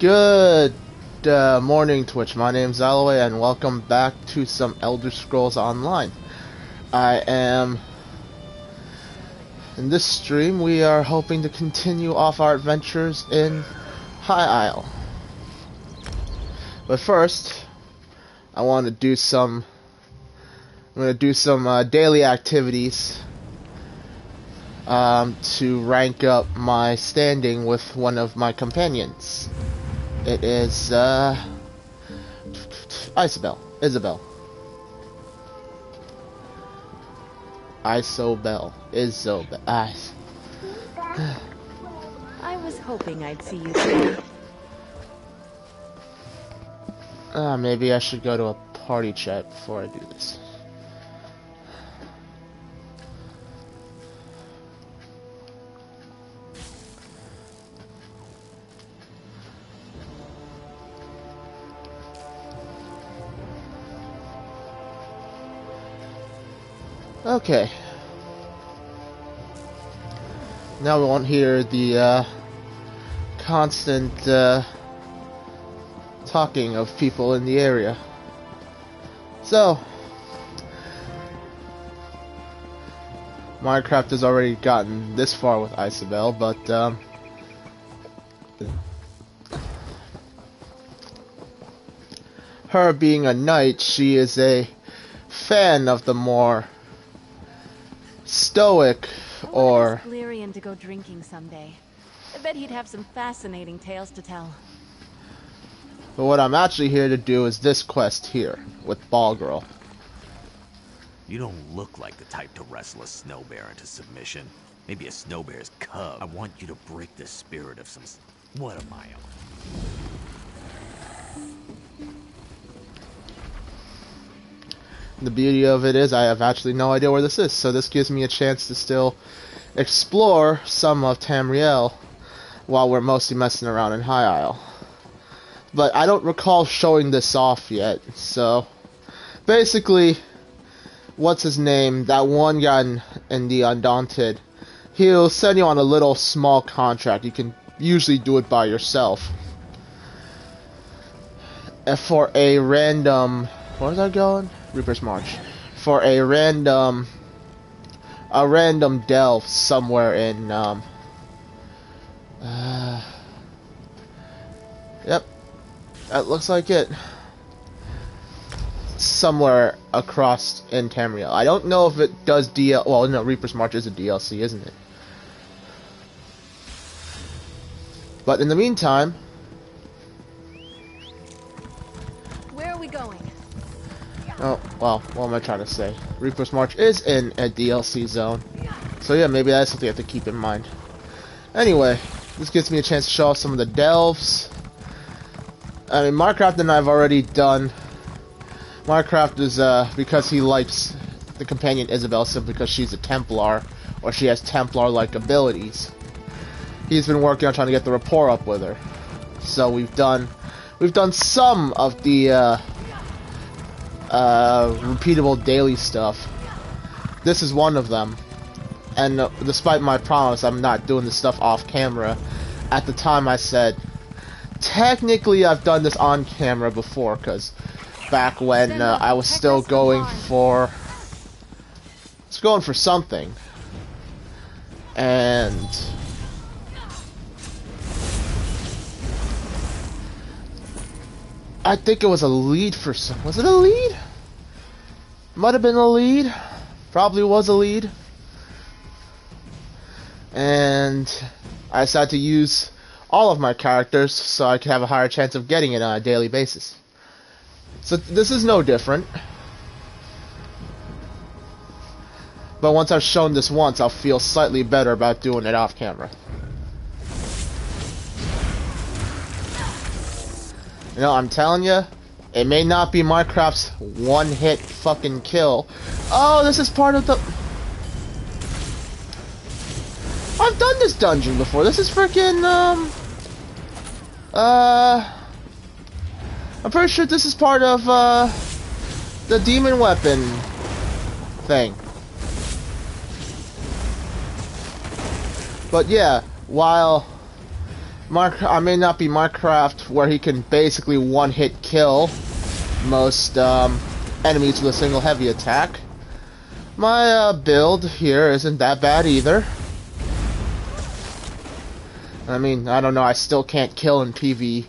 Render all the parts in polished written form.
Good morning, Twitch. My name's Alloway, and welcome back to some Elder Scrolls Online. In this stream, we are hoping to continue off our adventures in High Isle. But first, I want to do some. I'm going to do some daily activities to rank up my standing with one of my companions. It is Isabel. Isobel. I was hoping I'd see you today. Maybe I should go to a party chat before I do this. Okay. Now we won't hear the constant talking of people in the area. So, Minecraft has already gotten this far with Isabel, but her being a knight, she is a fan of the more stoic or Lyrian to go drinking someday. I bet he'd have some fascinating tales to tell. But what I'm actually here to do is this quest here with Ball Girl. You don't look like the type to wrestle a snow bear into submission. Maybe a snow bear's cub. I want you to break the spirit of some... What am I on? The beauty of it is I have actually no idea where this is, so this gives me a chance to still explore some of Tamriel while we're mostly messing around in High Isle. But I don't recall showing this off yet, so basically, what's his name, that one guy in the Undaunted, he'll send you on a little small contract. You can usually do it by yourself. And for a random... Where's that going? Reaper's March. For a random delve somewhere in yep, that looks like it. Somewhere across in Tamriel. I don't know if it does well, no, Reaper's March is a DLC, isn't it? But in the meantime, Where are we going? oh, well, what am I trying to say? Reaper's March is in a DLC zone. So yeah, maybe that's something I have to keep in mind. Anyway, this gives me a chance to show off some of the delves. I mean, Minecraft and I have already done... Minecraft is, because he likes the companion Isabel simply because she's a Templar, or she has Templar-like abilities. He's been working on trying to get the rapport up with her. So we've done some of the, repeatable daily stuff. This is one of them, and despite my promise I'm not doing this stuff off camera, at the time I said technically I've done this on camera before, because back when I was still going for something, and I think it was a lead for some. Was it a lead? Might have been a lead. Probably was a lead. And I decided to use all of my characters so I could have a higher chance of getting it on a daily basis. So this is no different. But once I've shown this once, I'll feel slightly better about doing it off camera. You know, I'm telling you, it may not be Minecraft's one-hit fucking kill. Oh, this is part of the... I've done this dungeon before. This is freaking, I'm pretty sure this is part of, the demon weapon thing. But yeah, while I may not be Minecraft where he can basically one-hit kill most enemies with a single heavy attack. My build here isn't that bad either. I mean, I don't know, I still can't kill in PvP,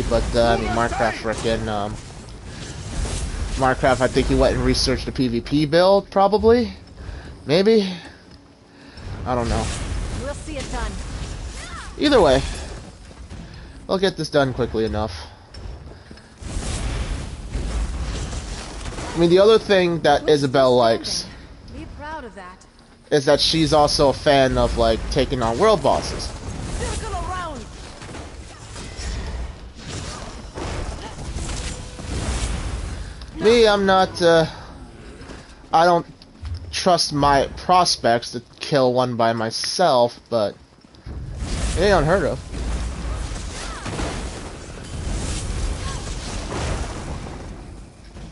but I mean, Minecraft frickin', Minecraft, I think he went and researched the PvP build, probably? Maybe? I don't know. We'll see it done. Either way, we'll get this done quickly enough. I mean, the other thing that Isabelle likes Be proud of that. is that she's also a fan of, like, taking on world bosses. Circle around. Me, I'm not, I don't trust my prospects to kill one by myself, but it ain't unheard of.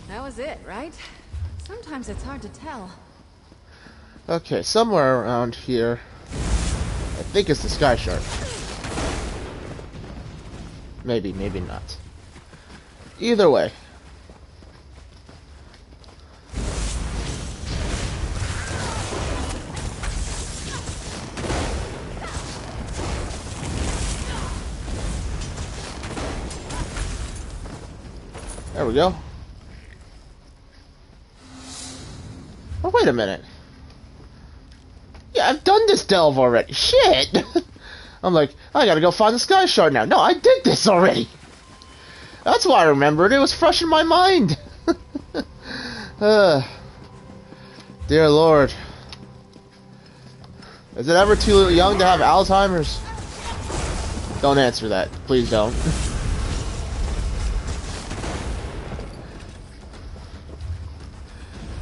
That was it, right? Sometimes it's hard to tell. Okay, somewhere around here, I think it's the Sky Shark. Maybe, maybe not. Either way. There we go. Oh, wait a minute. Yeah, I've done this delve already. Shit! I'm like, I gotta go find the Sky Shard now. No, I did this already! That's why I remembered. It was fresh in my mind. Dear Lord. Is it ever too young to have Alzheimer's? Don't answer that. Please don't.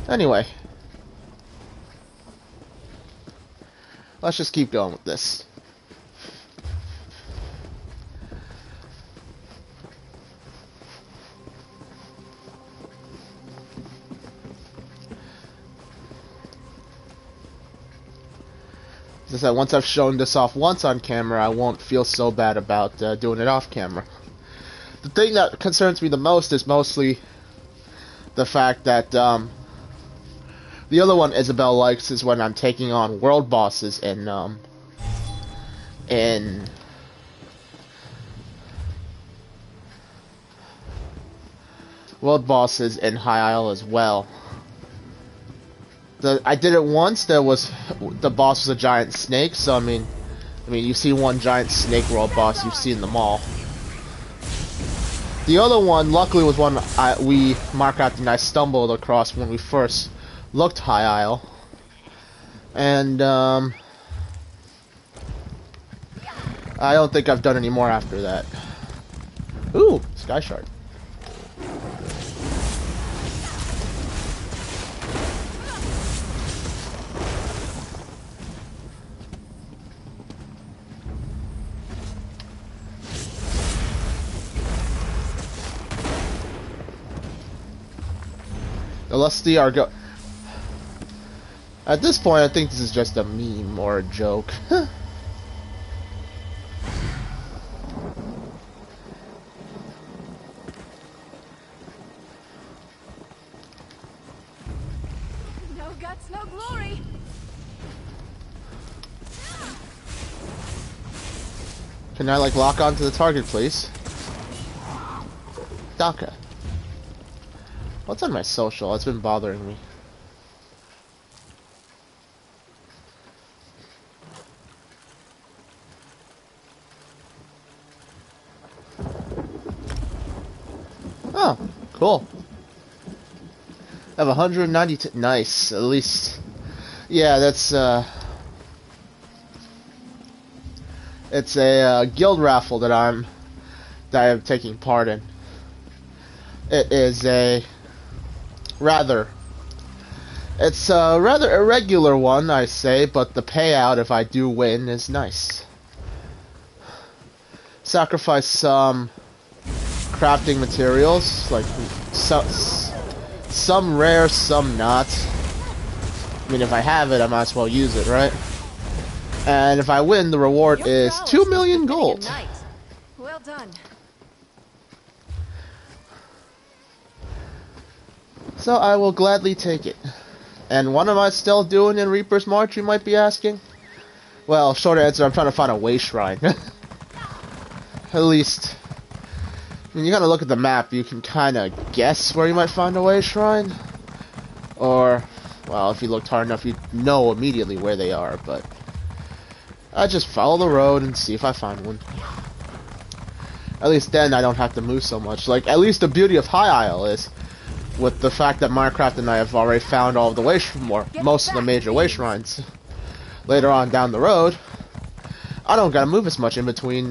Anyway. Let's just keep going with this. As I said, once I've shown this off once on camera, I won't feel so bad about doing it off camera. The thing that concerns me the most is mostly the fact that the other one Isabelle likes is when I'm taking on world bosses in world bosses in High Isle as well. I did it once. The boss was a giant snake, so I mean, you've seen one giant snake world boss, you've seen them all. The other one, luckily, was one Minecraft and I stumbled across when we first looked High Isle, and I don't think I've done any more after that. Ooh, Sky Shard. The Lusty are go. At this point, I think this is just a meme or a joke. No guts, no glory. Can I, like, lock onto the target, please? Daka. What's on my social? It's been bothering me. Oh, cool. I have 192. Nice, at least. Yeah, that's it's a guild raffle that I am taking part in. It is it's a rather irregular one, I say, but the payout if I do win is nice. Sacrifice some crafting materials, like some rare, some not. I mean, if I have it, I might as well use it, right? And if I win, the reward is 2 million gold. Well done. So I will gladly take it. And what am I still doing in Reaper's March, you might be asking? Well, short answer, I'm trying to find a way shrine. At least, when you kind of look at the map, you can kind of guess where you might find a way shrine. Or, well, if you looked hard enough, you'd know immediately where they are, but I just follow the road and see if I find one. At least then I don't have to move so much. Like, at least the beauty of High Isle is, with the fact that Minecraft and I have already found all of the most of the major way shrines. Later on down the road, I don't gotta move as much in between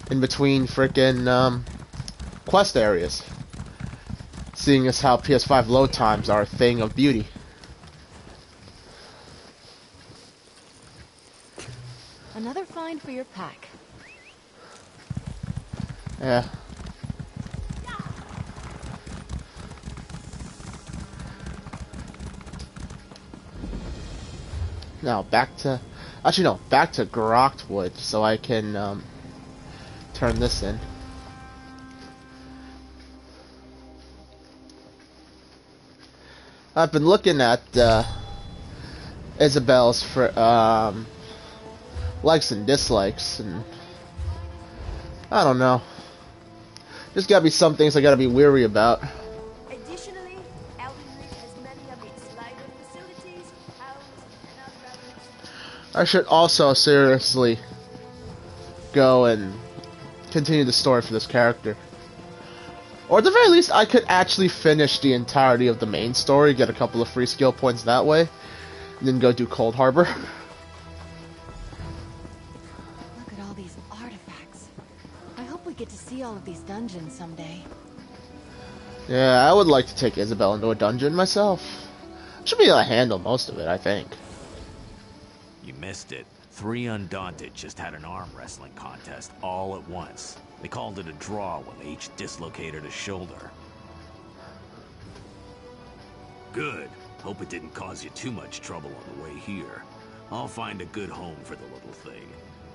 frickin' quest areas. Seeing as how PS5 load times are a thing of beauty. Another find for your pack. Yeah. Now back to, actually no, back to Groktwood, so I can turn this in. I've been looking at Isabelle's likes and dislikes, and I don't know. There's gotta be some things I gotta be weary about. Additionally, Elden Ring has many of its library facilities, housed and other. I should also seriously go and continue the story for this character. Or at the very least, I could actually finish the entirety of the main story, get a couple of free skill points that way, and then go do Cold Harbor. Look at all these artifacts. I hope we get to see all of these dungeons someday. Yeah, I would like to take Isabelle into a dungeon myself. Should be able to handle most of it, I think. You missed it. 3 Undaunted just had an arm wrestling contest all at once. They called it a draw when they each dislocated a shoulder. Good. Hope it didn't cause you too much trouble on the way here. I'll find a good home for the little thing.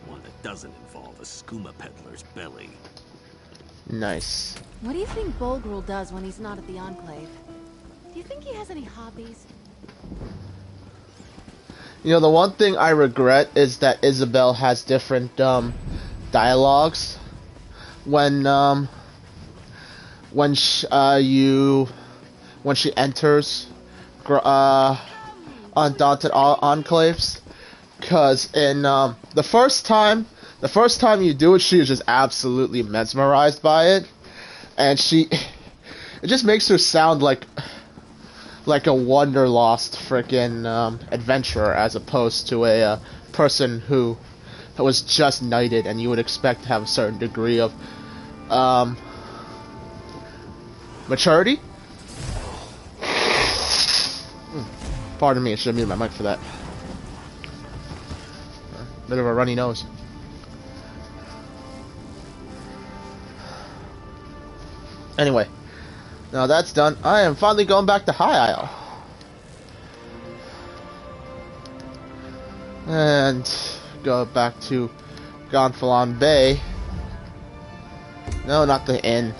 One that doesn't involve a skooma peddler's belly. Nice. What do you think Bolgrul does when he's not at the Enclave? Do you think he has any hobbies? You know, the one thing I regret is that Isabelle has different dialogues when she enters Undaunted Enclaves, because in the first time you do it, she is just absolutely mesmerized by it, and it just makes her sound like a wanderlost frickin' adventurer, as opposed to a person who was just knighted, and you would expect to have a certain degree of maturity. Pardon me, I should have muted my mic for that. Bit of a runny nose. Anyway, now that's done. I am finally going back to High Isle. And go back to Gonfalon Bay. No, not the inn.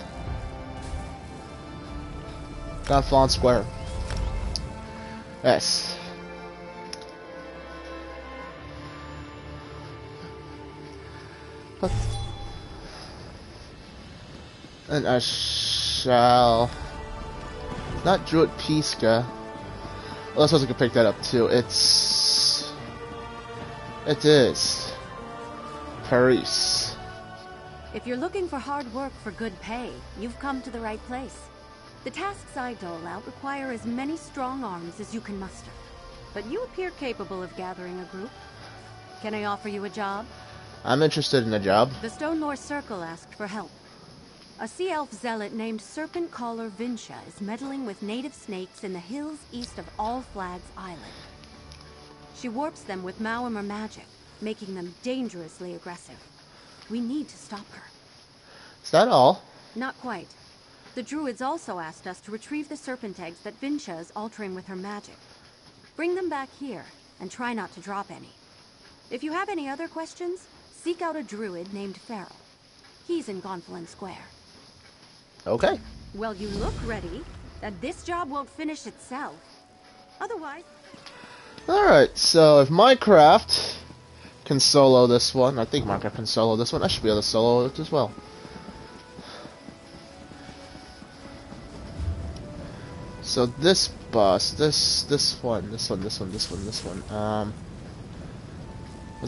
Gonfalon Square. Yes. And I shall not Druid Pisca. Well, I suppose I could pick that up too. It is Paris. If you're looking for hard work for good pay, you've come to the right place. The tasks I dole out require as many strong arms as you can muster. But you appear capable of gathering a group. Can I offer you a job? I'm interested in a job. The Stone North Circle asked for help. A sea elf zealot named Serpent Caller Vincia is meddling with native snakes in the hills east of All Flags Island. She warps them with Maomer magic, making them dangerously aggressive. We need to stop her. Is that all? Not quite. The druids also asked us to retrieve the serpent eggs that Vincia is altering with her magic. Bring them back here, and try not to drop any. If you have any other questions, seek out a druid named Farrell. He's in Gonfalon Square. Okay. Well, you look ready, and this job won't finish itself. Otherwise... Alright, so if Minecraft can solo this one, I think Minecraft can solo this one, I should be able to solo it as well. So this boss, this one. Was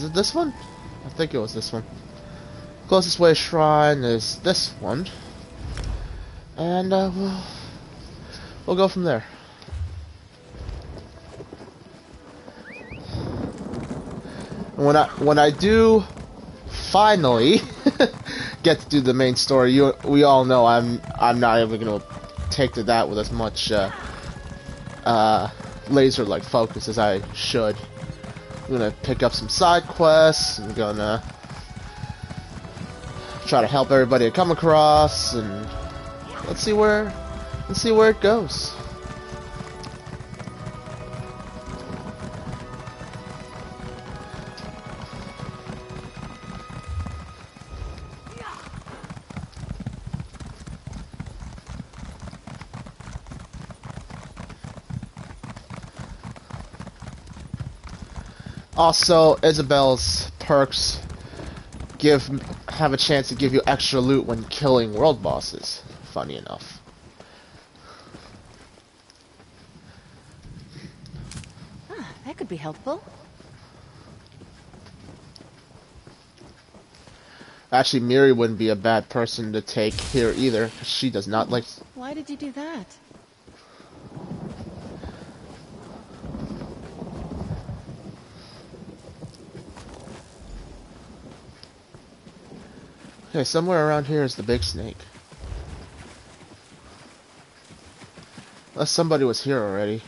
it this one? I think it was this one. Closest way shrine is this one. And we'll go from there. When I do finally get to do the main story, we all know I'm not even gonna take to that with as much laser-like focus as I should. I'm gonna pick up some side quests. I'm gonna try to help everybody I come across, and let's see where it goes. Also, Isabelle's perks have a chance to give you extra loot when killing world bosses. Funny enough. That could be helpful. Actually, Miri wouldn't be a bad person to take here either. She does not like... Why did you do that? Okay, somewhere around here is the big snake. Unless somebody was here already.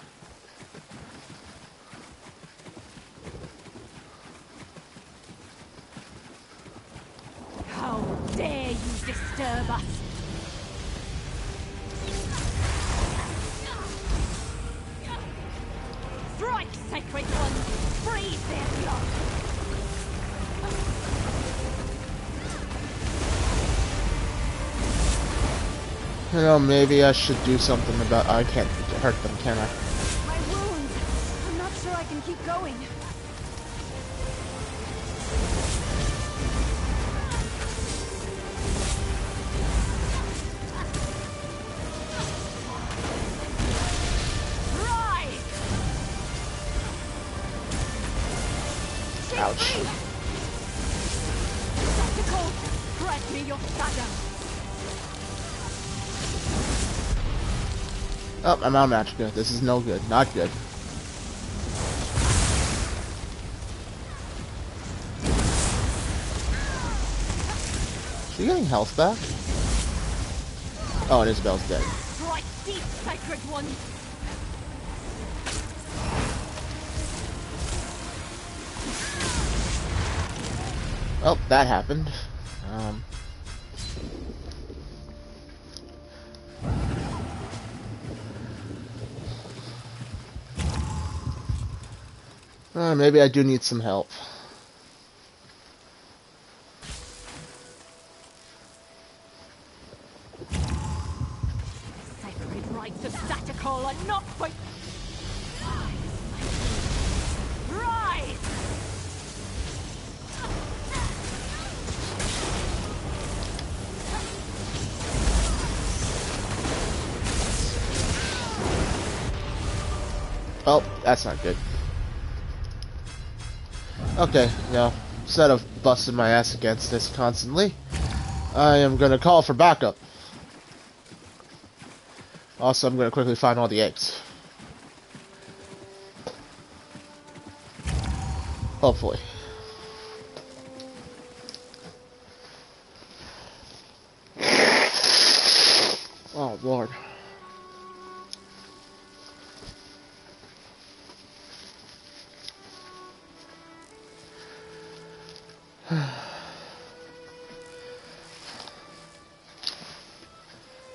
How dare you disturb us? Strike, sacred ones! Freeze their blood! You know, maybe I should do something about... I can't hurt them, can I? My wounds! I'm not sure I can keep going. Rise! Ouch. Tactical! Grant me your shadow! Oh, I'm outmatched. Good. This is no good. Not good. Is she getting health back? Oh, and Isabel's dead. Strike deep, sacred one! Oh, that happened. Maybe I do need some help. Sacred rites of Satachol are not for... Rise! Oh, that's not good. Okay, now, instead of busting my ass against this constantly, I am going to call for backup. Also, I'm going to quickly find all the eggs. Hopefully. Oh, Lord.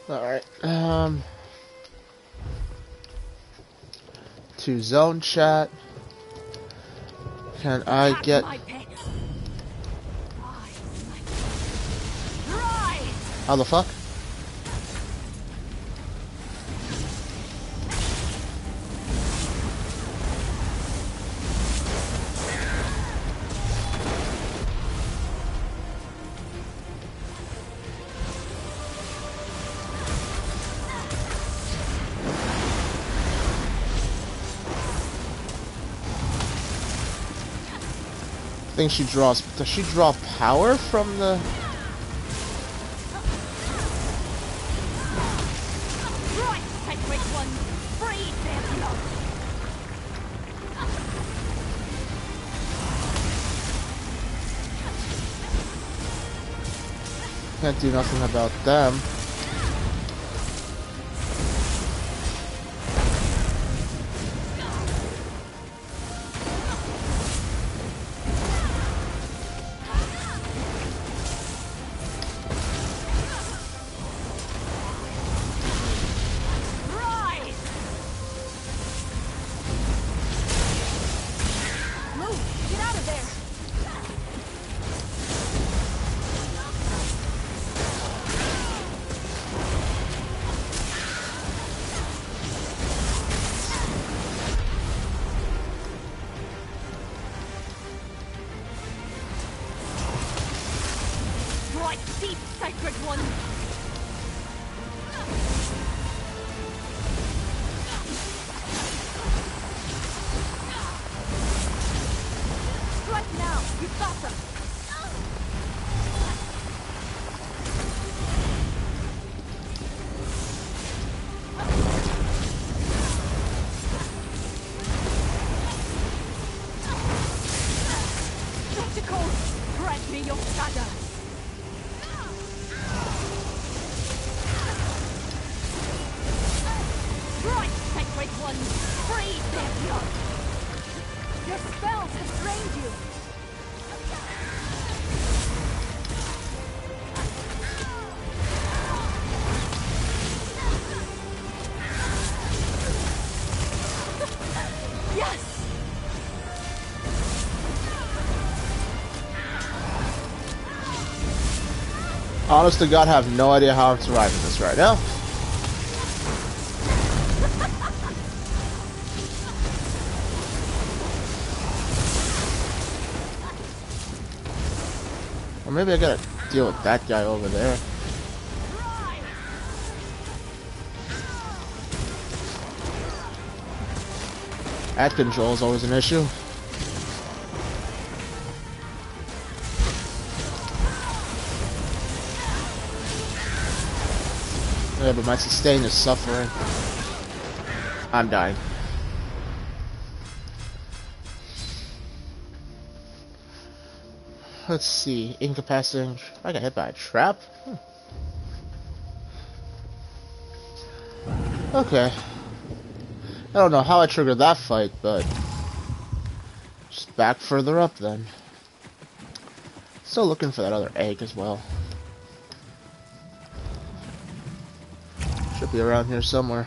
Alright, to zone chat. Can I get... My pick. How the fuck? I think she draws... Does she draw power from the... Right, sacred one, free their blood. Can't do nothing about them. Deep, sacred one! Right now, you've got them! Tentacles, grant me your shadow! Right, sacred one, free their blood! Your spells have drained you! Yes! Honest to God, I have no idea how I'm surviving this right now. Or maybe I gotta deal with that guy over there. Ad control is always an issue. Yeah, but my sustain is suffering. I'm dying. Let's see. Incapacitating. I got hit by a trap? Okay. I don't know how I triggered that fight, but just back further up then. Still looking for that other egg as well. Should be around here somewhere.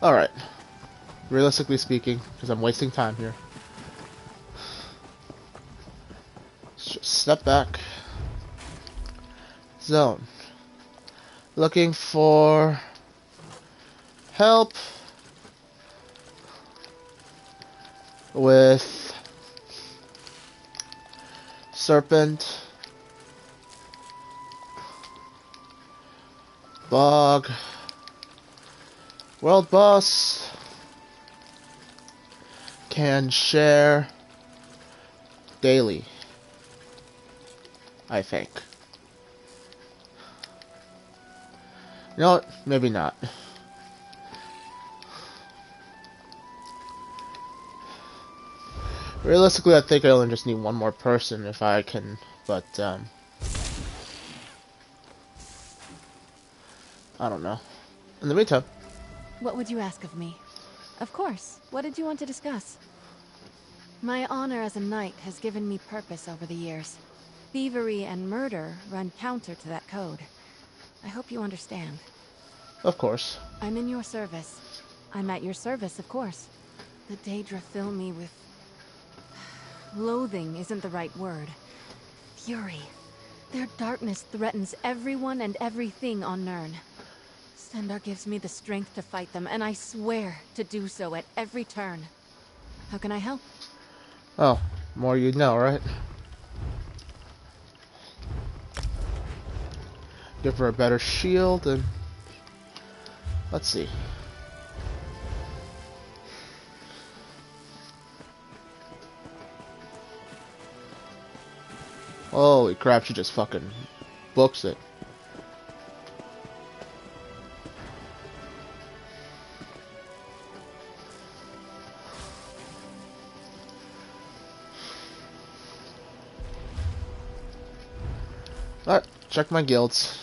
Alright. Realistically speaking, because I'm wasting time here. Let's just step back. Zone. Looking for help with Serpent, Bog, World Boss, can share daily, I think. You know what? Maybe not. Realistically, I think I only just need one more person if I can, but, I don't know. In the meantime... What would you ask of me? Of course. What did you want to discuss? My honor as a knight has given me purpose over the years. thievery and murder run counter to that code. I hope you understand. Of course. I'm in your service. I'm at your service, of course. The Daedra fill me with... loathing isn't the right word. Fury. Their darkness threatens everyone and everything on Nirn. Stendarr gives me the strength to fight them, and I swear to do so at every turn. How can I help? Oh, more you know, right? Give her a better shield and... let's see. Holy crap, she just fucking books it. Alright, check my guilds.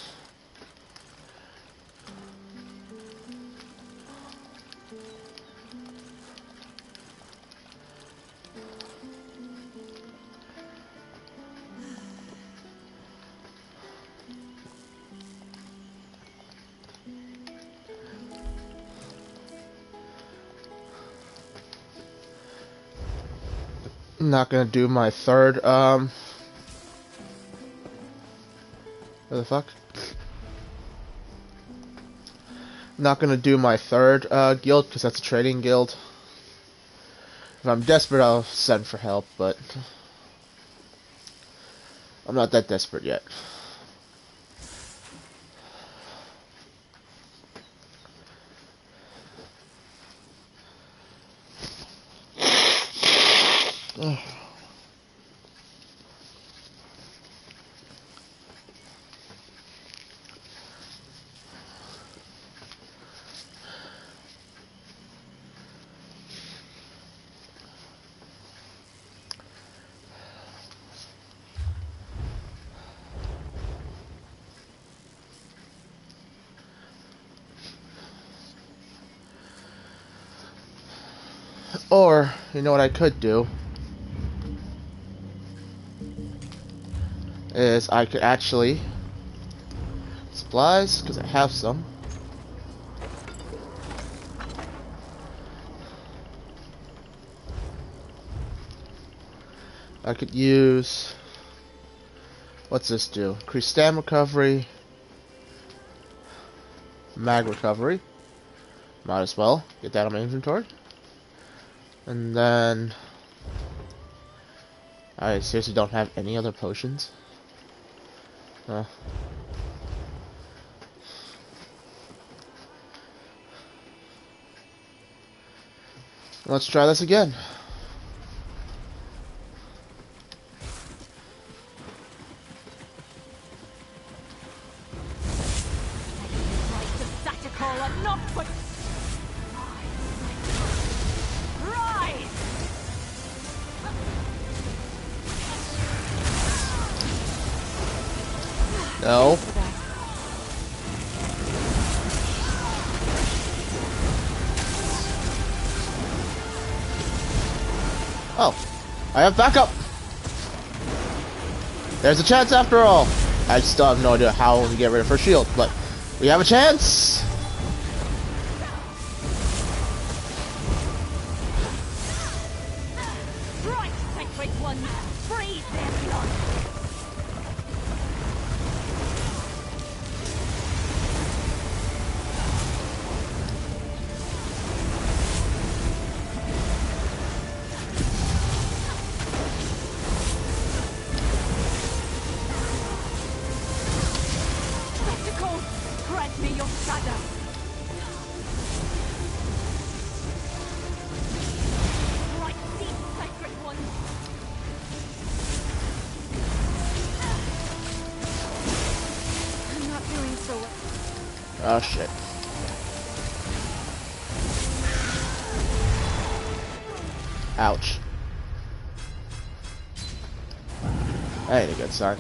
I'm not gonna do my third, what the fuck? Not gonna do my third, guild, because that's a trading guild. If I'm desperate, I'll send for help, but... I'm not that desperate yet. Or, you know what I could do? Is I could actually... supplies, because I have some. I could use... what's this do? Increase stam recovery. Mag recovery. Might as well get that on my inventory. And then... I seriously don't have any other potions. Let's try this again. No. Oh, I have backup. There's a chance after all. I still have no idea how to get rid of her shield, but we have a chance. Right, sacred ones, freeze their blood. Spectacle, grant me your shadow. Right, these sacred ones. I'm not doing so well. Oh shit. Ouch. That ain't a good sign.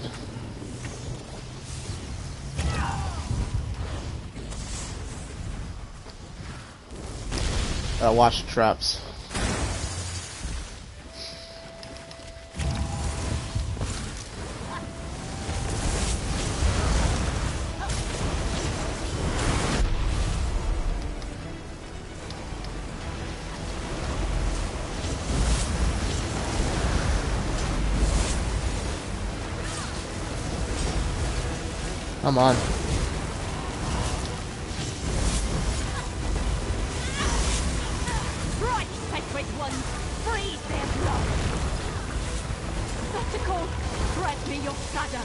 Watch the traps. Come on. Right, sacred ones, freeze their blood. Spectacle, grant me your shadow.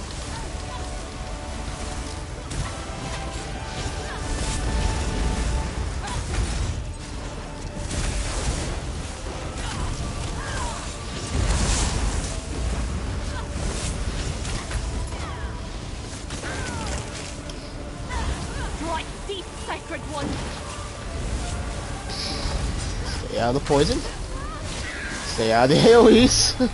Strike deep, sacred ones. Stay out of the poison. Stay out of the AoEs.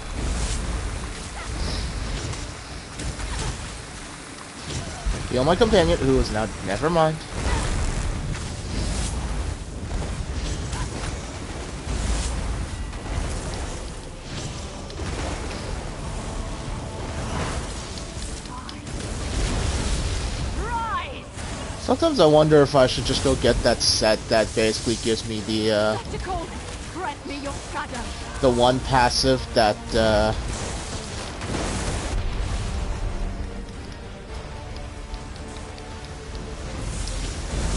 Heal my companion, who is now... Never mind. Rise! Sometimes I wonder if I should just go get that set that basically gives me the, Spectacle, grant me your shadow. the one passive that,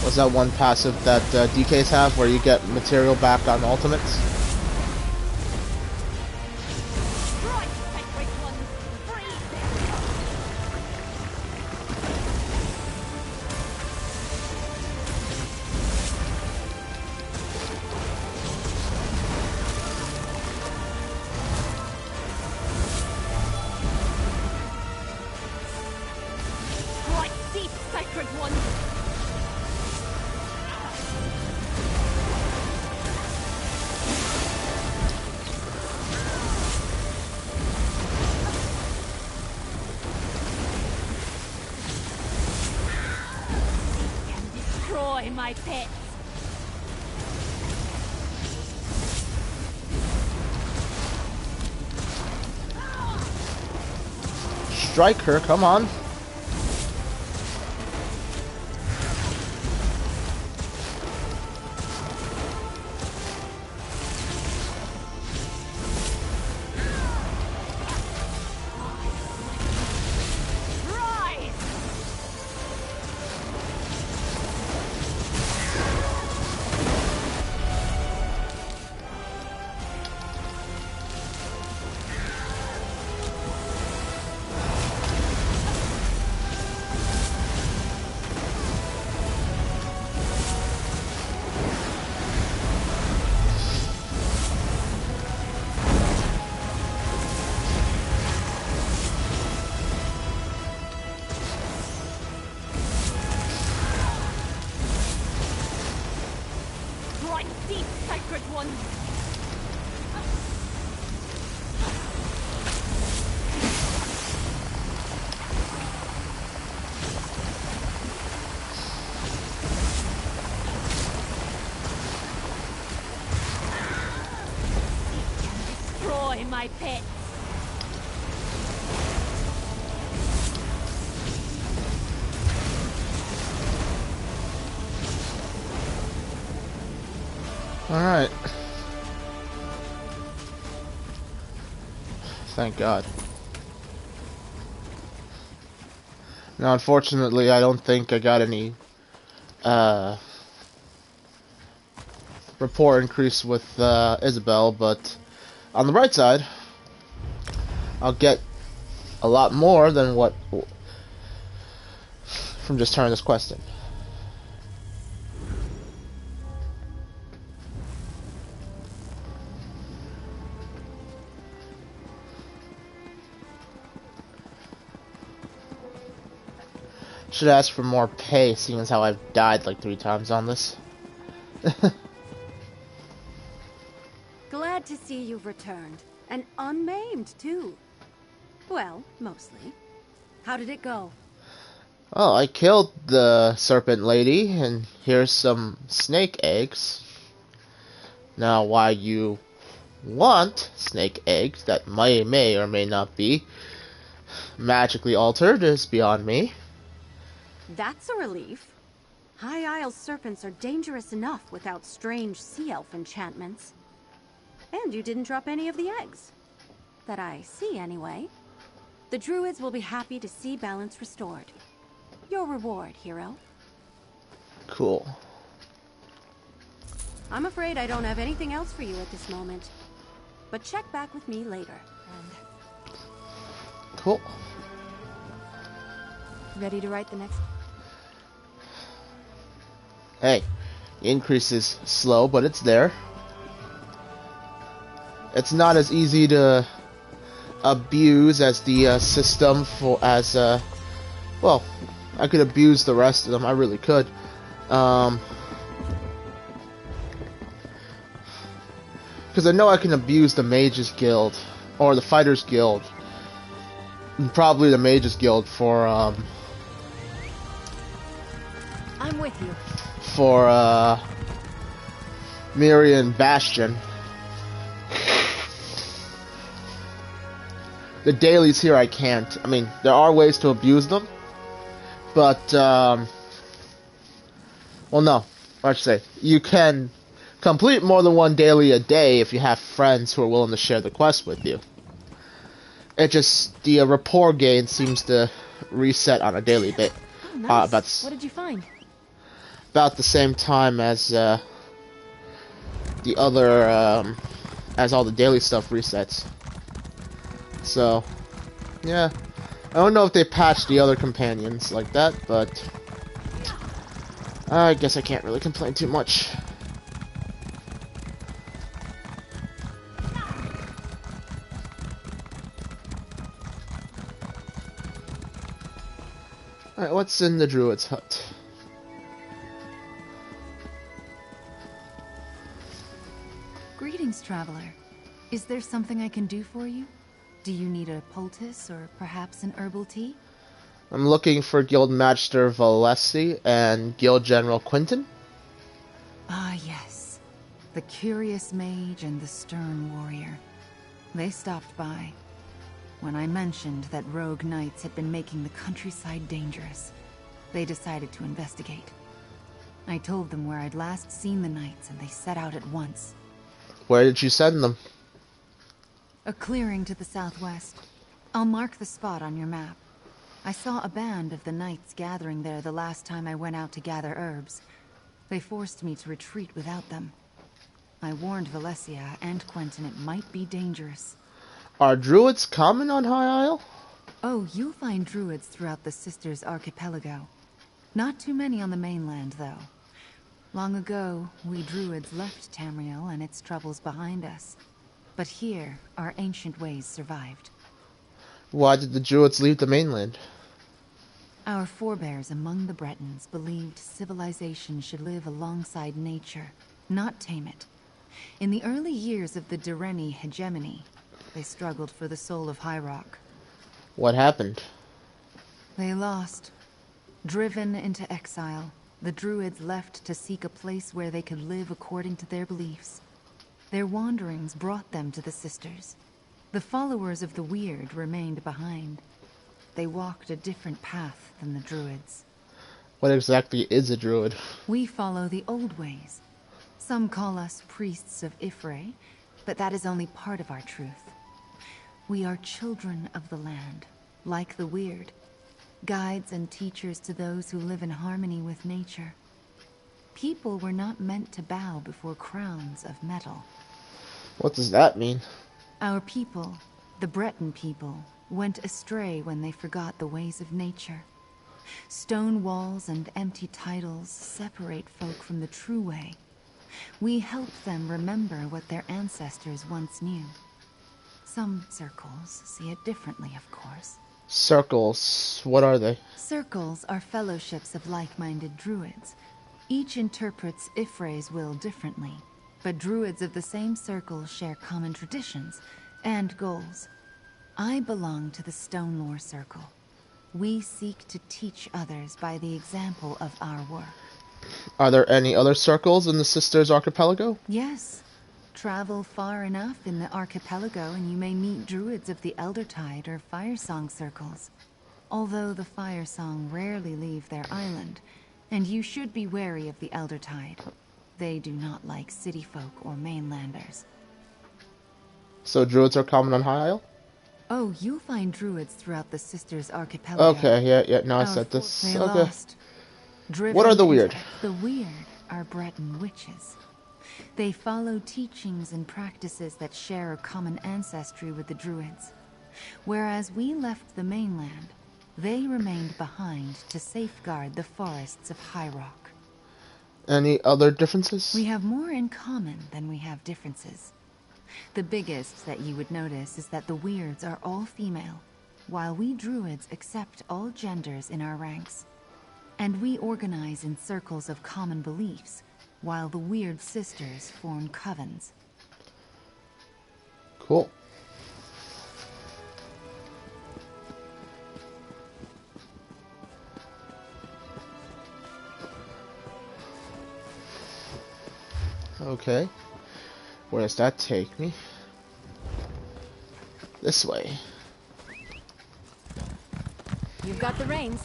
what's that one passive that DKs have where you get material back on ultimates? Right, sacred ones, freeze their blood. Strike deep, sacred ones. And destroy my pets. Strike her, come on. Rise! Strike deep, sacred ones. Destroy my pets. Alright. Thank God. Now, unfortunately, I don't think I got any, rapport increase with, Isabel, but on the bright side, I'll get a lot more than what, from just turning this quest in. Should ask for more pay, seeing as how I've died like 3 times on this. Glad to see you've returned. And unmaimed, too. Well, mostly. How did it go? Well, I killed the serpent lady, and here's some snake eggs. Now, why you want snake eggs that may or may not be magically altered is beyond me. That's a relief. High Isle serpents are dangerous enough without strange sea elf enchantments. And you didn't drop any of the eggs. That I see, anyway. The druids will be happy to see balance restored. Your reward, hero. Cool. I'm afraid I don't have anything else for you at this moment. But check back with me later. And Cool. Ready to write the next? Hey, the increase is slow, but it's there. It's not as easy to abuse as the system well, I could abuse the rest of them. I really could. Because I know I can abuse the Mages Guild or the Fighters Guild, and probably the Mages Guild for I'm with you. Mirian Bastion. The dailies here I can't. I mean, there are ways to abuse them, but well, no. I should say you can complete more than one daily a day if you have friends who are willing to share the quest with you. It just the rapport gain seems to reset on a daily bit. Oh, nice. About What did you find? about the same time as the other as all the daily stuff resets. So, yeah. I don't know if they patched the other companions like that, but I guess I can't really complain too much. Alright, what's in the druid's hut? Greetings, traveler. Is there something I can do for you? Do you need a poultice or perhaps an herbal tea? I'm looking for Guild Master Valesi and Guild General Quinton. Ah, yes. The curious mage and the stern warrior. They stopped by. When I mentioned that rogue knights had been making the countryside dangerous, they decided to investigate. I told them where I'd last seen the knights, and they set out at once. Where did you send them? A clearing to the southwest. I'll mark the spot on your map. I saw a band of the knights gathering there the last time I went out to gather herbs. They forced me to retreat without them. I warned Valencia and Quentin it might be dangerous. Are druids common on High Isle? Oh, you'll find druids throughout the Sisters Archipelago. Not too many on the mainland, though. Long ago, we druids left Tamriel and its troubles behind us. But here, our ancient ways survived. Why did the druids leave the mainland? Our forebears among the Bretons believed civilization should live alongside nature, not tame it. In the early years of the Direni hegemony, they struggled for the soul of High Rock. What happened? They lost. Driven into exile, the druids left to seek a place where they could live according to their beliefs. Their wanderings brought them to the Sisters. The followers of the Weird remained behind. They walked a different path than the druids. What exactly is a druid? We follow the old ways. Some call us priests of Ifre, but that is only part of our truth. We are children of the land, like the Weird, guides and teachers to those who live in harmony with nature. People were not meant to bow before crowns of metal. What does that mean? Our people, the Breton people, went astray when they forgot the ways of nature. Stone walls and empty titles separate folk from the true way. We help them remember what their ancestors once knew. Some circles see it differently, of course. Circles, what are they? Circles are fellowships of like-minded druids. Each interprets Ifre's will differently, but druids of the same circle share common traditions and goals. I belong to the Stonelore Circle. We seek to teach others by the example of our work. Are there any other circles in the Sisters Archipelago? Yes. Travel far enough in the archipelago and you may meet druids of the Eldertide or Firesong circles. Although the Firesong rarely leave their island, and you should be wary of the Eldertide. They do not like city folk or mainlanders. So druids are common on High Isle? Oh, you'll find druids throughout the Sisters Archipelago. Okay, yeah, no, I said this. They Okay. lost. What are the Driven weird? into- The weird are Breton witches. They follow teachings and practices that share a common ancestry with the druids. Whereas we left the mainland, they remained behind to safeguard the forests of High Rock. Any other differences? We have more in common than we have differences. The biggest that you would notice is that the weirds are all female, while we druids accept all genders in our ranks. And we organize in circles of common beliefs, while the weird sisters form covens. Cool. Okay. Where does that take me? This way. You've got the reins.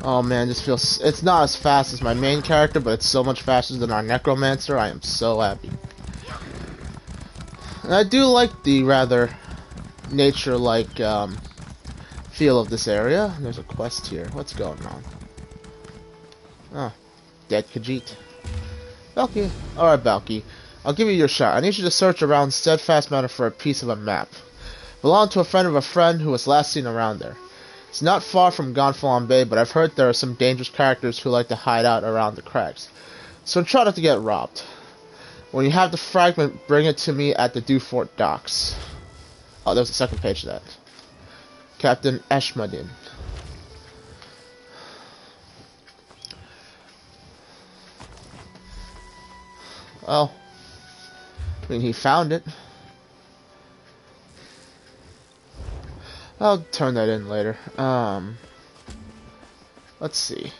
Oh man, this feels... It's not as fast as my main character, but it's so much faster than our Necromancer. I am so happy. And I do like the rather nature-like feel of this area. There's a quest here. What's going on? Oh, dead Khajiit. Balky. Alright, Balky. I'll give you your shot. I need you to search around Steadfast Mountain for a piece of a map. Belonged to a friend of a friend who was last seen around there. It's not far from Gonfalon Bay, but I've heard there are some dangerous characters who like to hide out around the cracks. So try not to get robbed. When you have the fragment, bring it to me at the Dewfort docks. Oh, there's a second page of that. Captain Eshmadin. Well, I mean, he found it. I'll turn that in later. Let's see.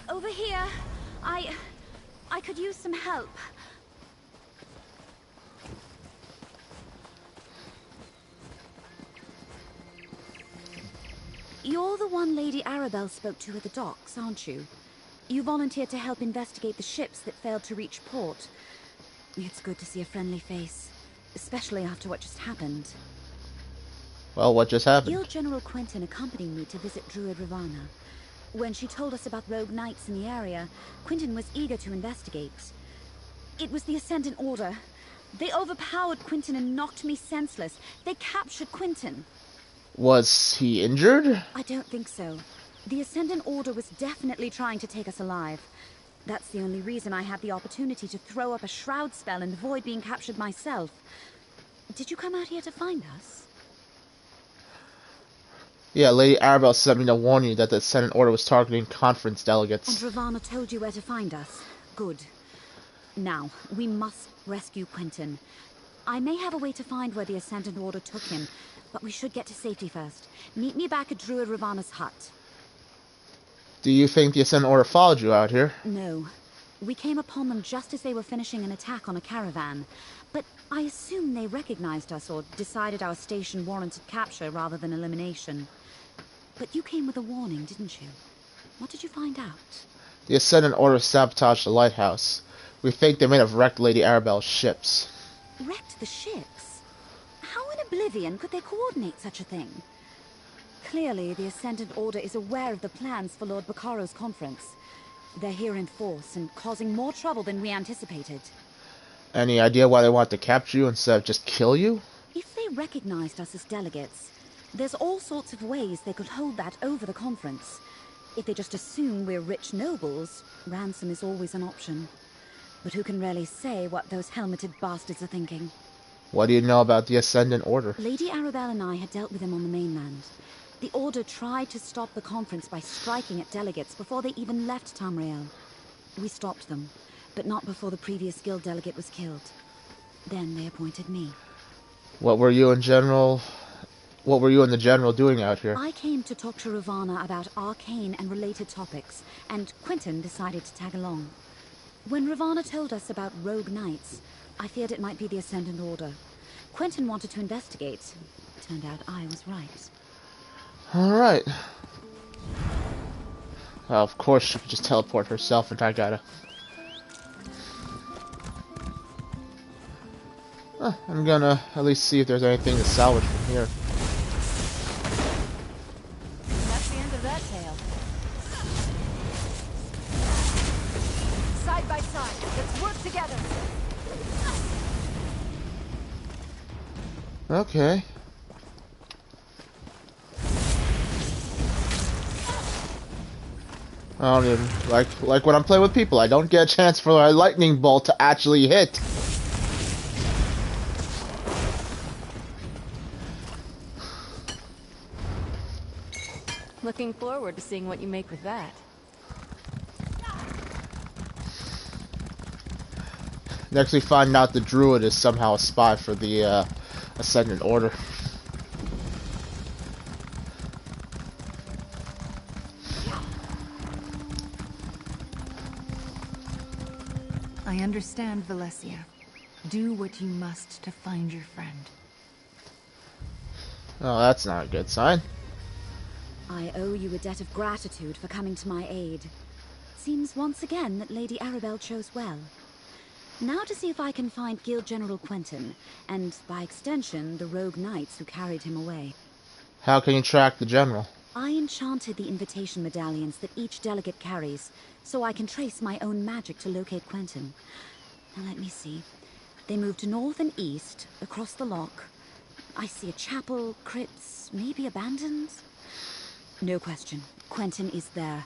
Over here. I could use some help. You're the one Lady Arabelle spoke to at the docks, aren't you? You volunteered to help investigate the ships that failed to reach port. It's good to see a friendly face, especially after what just happened. Well, what just happened? Guild General Quentin accompanied me to visit Druid Ravana. When she told us about rogue knights in the area, Quentin was eager to investigate. It was the Ascendant Order. They overpowered Quentin and knocked me senseless. They captured Quentin. Was he injured? I don't think so. The Ascendant Order was definitely trying to take us alive. That's the only reason I had the opportunity to throw up a shroud spell and avoid being captured myself. Did you come out here to find us? Yeah, Lady Arabelle sent me to warn you that the Ascendant Order was targeting conference delegates. And Ravana told you where to find us. Good. Now, we must rescue Quentin. I may have a way to find where the Ascendant Order took him, but we should get to safety first. Meet me back at Druid Ravana's hut. Do you think the Ascendant Order followed you out here? No. We came upon them just as they were finishing an attack on a caravan. But I assume they recognized us or decided our station warranted capture rather than elimination. But you came with a warning, didn't you? What did you find out? The Ascendant Order sabotaged the lighthouse. We think they may have wrecked Lady Arabelle's ships. Wrecked the ships? How in oblivion could they coordinate such a thing? Clearly, the Ascendant Order is aware of the plans for Lord Baccaro's conference. They're here in force and causing more trouble than we anticipated. Any idea why they want to capture you instead of just kill you? If they recognized us as delegates, there's all sorts of ways they could hold that over the conference. If they just assume we're rich nobles, ransom is always an option. But who can really say what those helmeted bastards are thinking? What do you know about the Ascendant Order? Lady Arabelle and I had dealt with them on the mainland. The Order tried to stop the conference by striking at delegates before they even left Tamriel. We stopped them, but not before the previous guild delegate was killed. Then they appointed me. What were you and the General doing out here? I came to talk to Ravana about arcane and related topics, and Quentin decided to tag along. When Ravana told us about rogue knights, I feared it might be the Ascendant Order. Quentin wanted to investigate. Turned out I was right. Alright. Of course, she could just teleport herself, and I gotta. I'm gonna at least see if there's anything to salvage from here. That's the end of that tale. Side by side, let's work together. Okay. I don't even like when I'm playing with people. I don't get a chance for a lightning bolt to actually hit. Looking forward to seeing what you make with that. Next, we find out the druid is somehow a spy for the Ascendant Order. I understand, Valencia. Do what you must to find your friend. Oh, that's not a good sign. I owe you a debt of gratitude for coming to my aid. Seems once again that Lady Arabelle chose well. Now to see if I can find Guild General Quentin, and by extension, the rogue knights who carried him away. How can you track the general? I enchanted the invitation medallions that each delegate carries, so I can trace my own magic to locate Quentin. Now let me see. They moved north and east, across the lock. I see a chapel, crypts, maybe abandoned? No question. Quentin is there.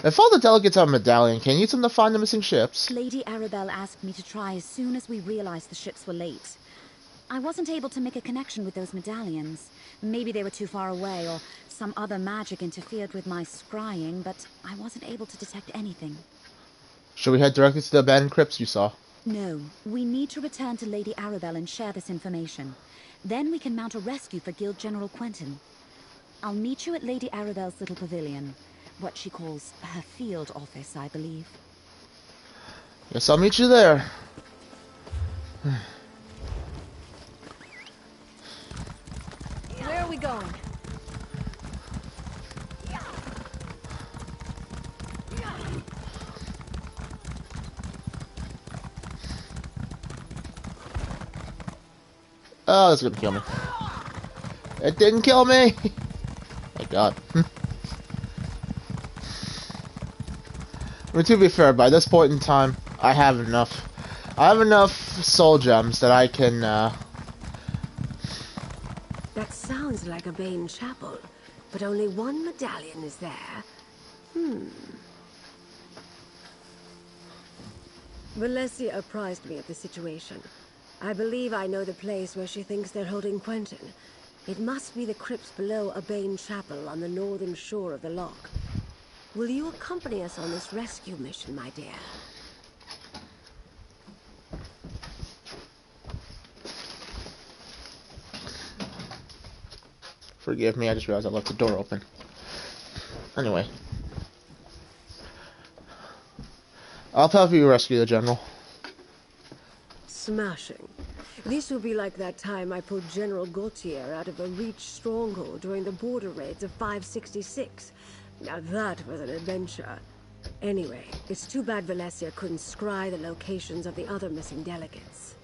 If all the delegates are medallion, can you use them to find the missing ships? Lady Arabelle asked me to try as soon as we realized the ships were late. I wasn't able to make a connection with those medallions. Maybe they were too far away, or some other magic interfered with my scrying, but I wasn't able to detect anything. Should we head directly to the abandoned crypts you saw? No, we need to return to Lady Arabelle and share this information. Then we can mount a rescue for Guild General Quentin. I'll meet you at Lady Arabelle's little pavilion. What she calls her field office, I believe. Guess I'll meet you there. Where are we going? Oh, that's gonna kill me. It didn't kill me! Thank God. I mean, to be fair, by this point in time, I have enough. I have enough soul gems that I can, That sounds like a Bane chapel, but only one medallion is there. Valencia apprised me of the situation. I believe I know the place where she thinks they're holding Quentin. It must be the crypts below a Bane chapel on the northern shore of the loch. Will you accompany us on this rescue mission, my dear? Forgive me, I just realized I left the door open. Anyway. I'll help you rescue the general. Smashing. This will be like that time I pulled General Gautier out of a Reach stronghold during the border raids of 566. Now that was an adventure. Anyway, it's too bad Valencia couldn't scry the locations of the other missing delegates.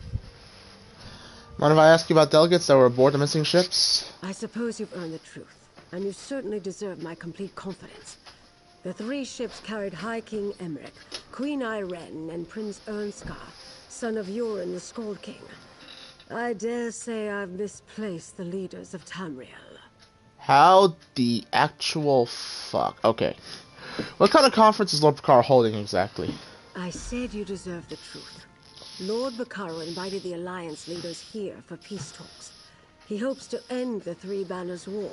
Mind if I ask you about delegates that were aboard the missing ships? I suppose you've earned the truth, and you certainly deserve my complete confidence. The 3 ships carried High King Emmerich, Queen Irene, and Prince Ernskar, son of Yoren the Skald King. I dare say I've misplaced the leaders of Tamriel. How the actual fuck? Okay. What kind of conference is Lord Bakar holding exactly? I said you deserve the truth. Lord Bakaro invited the Alliance leaders here for peace talks. He hopes to end the Three Banners War.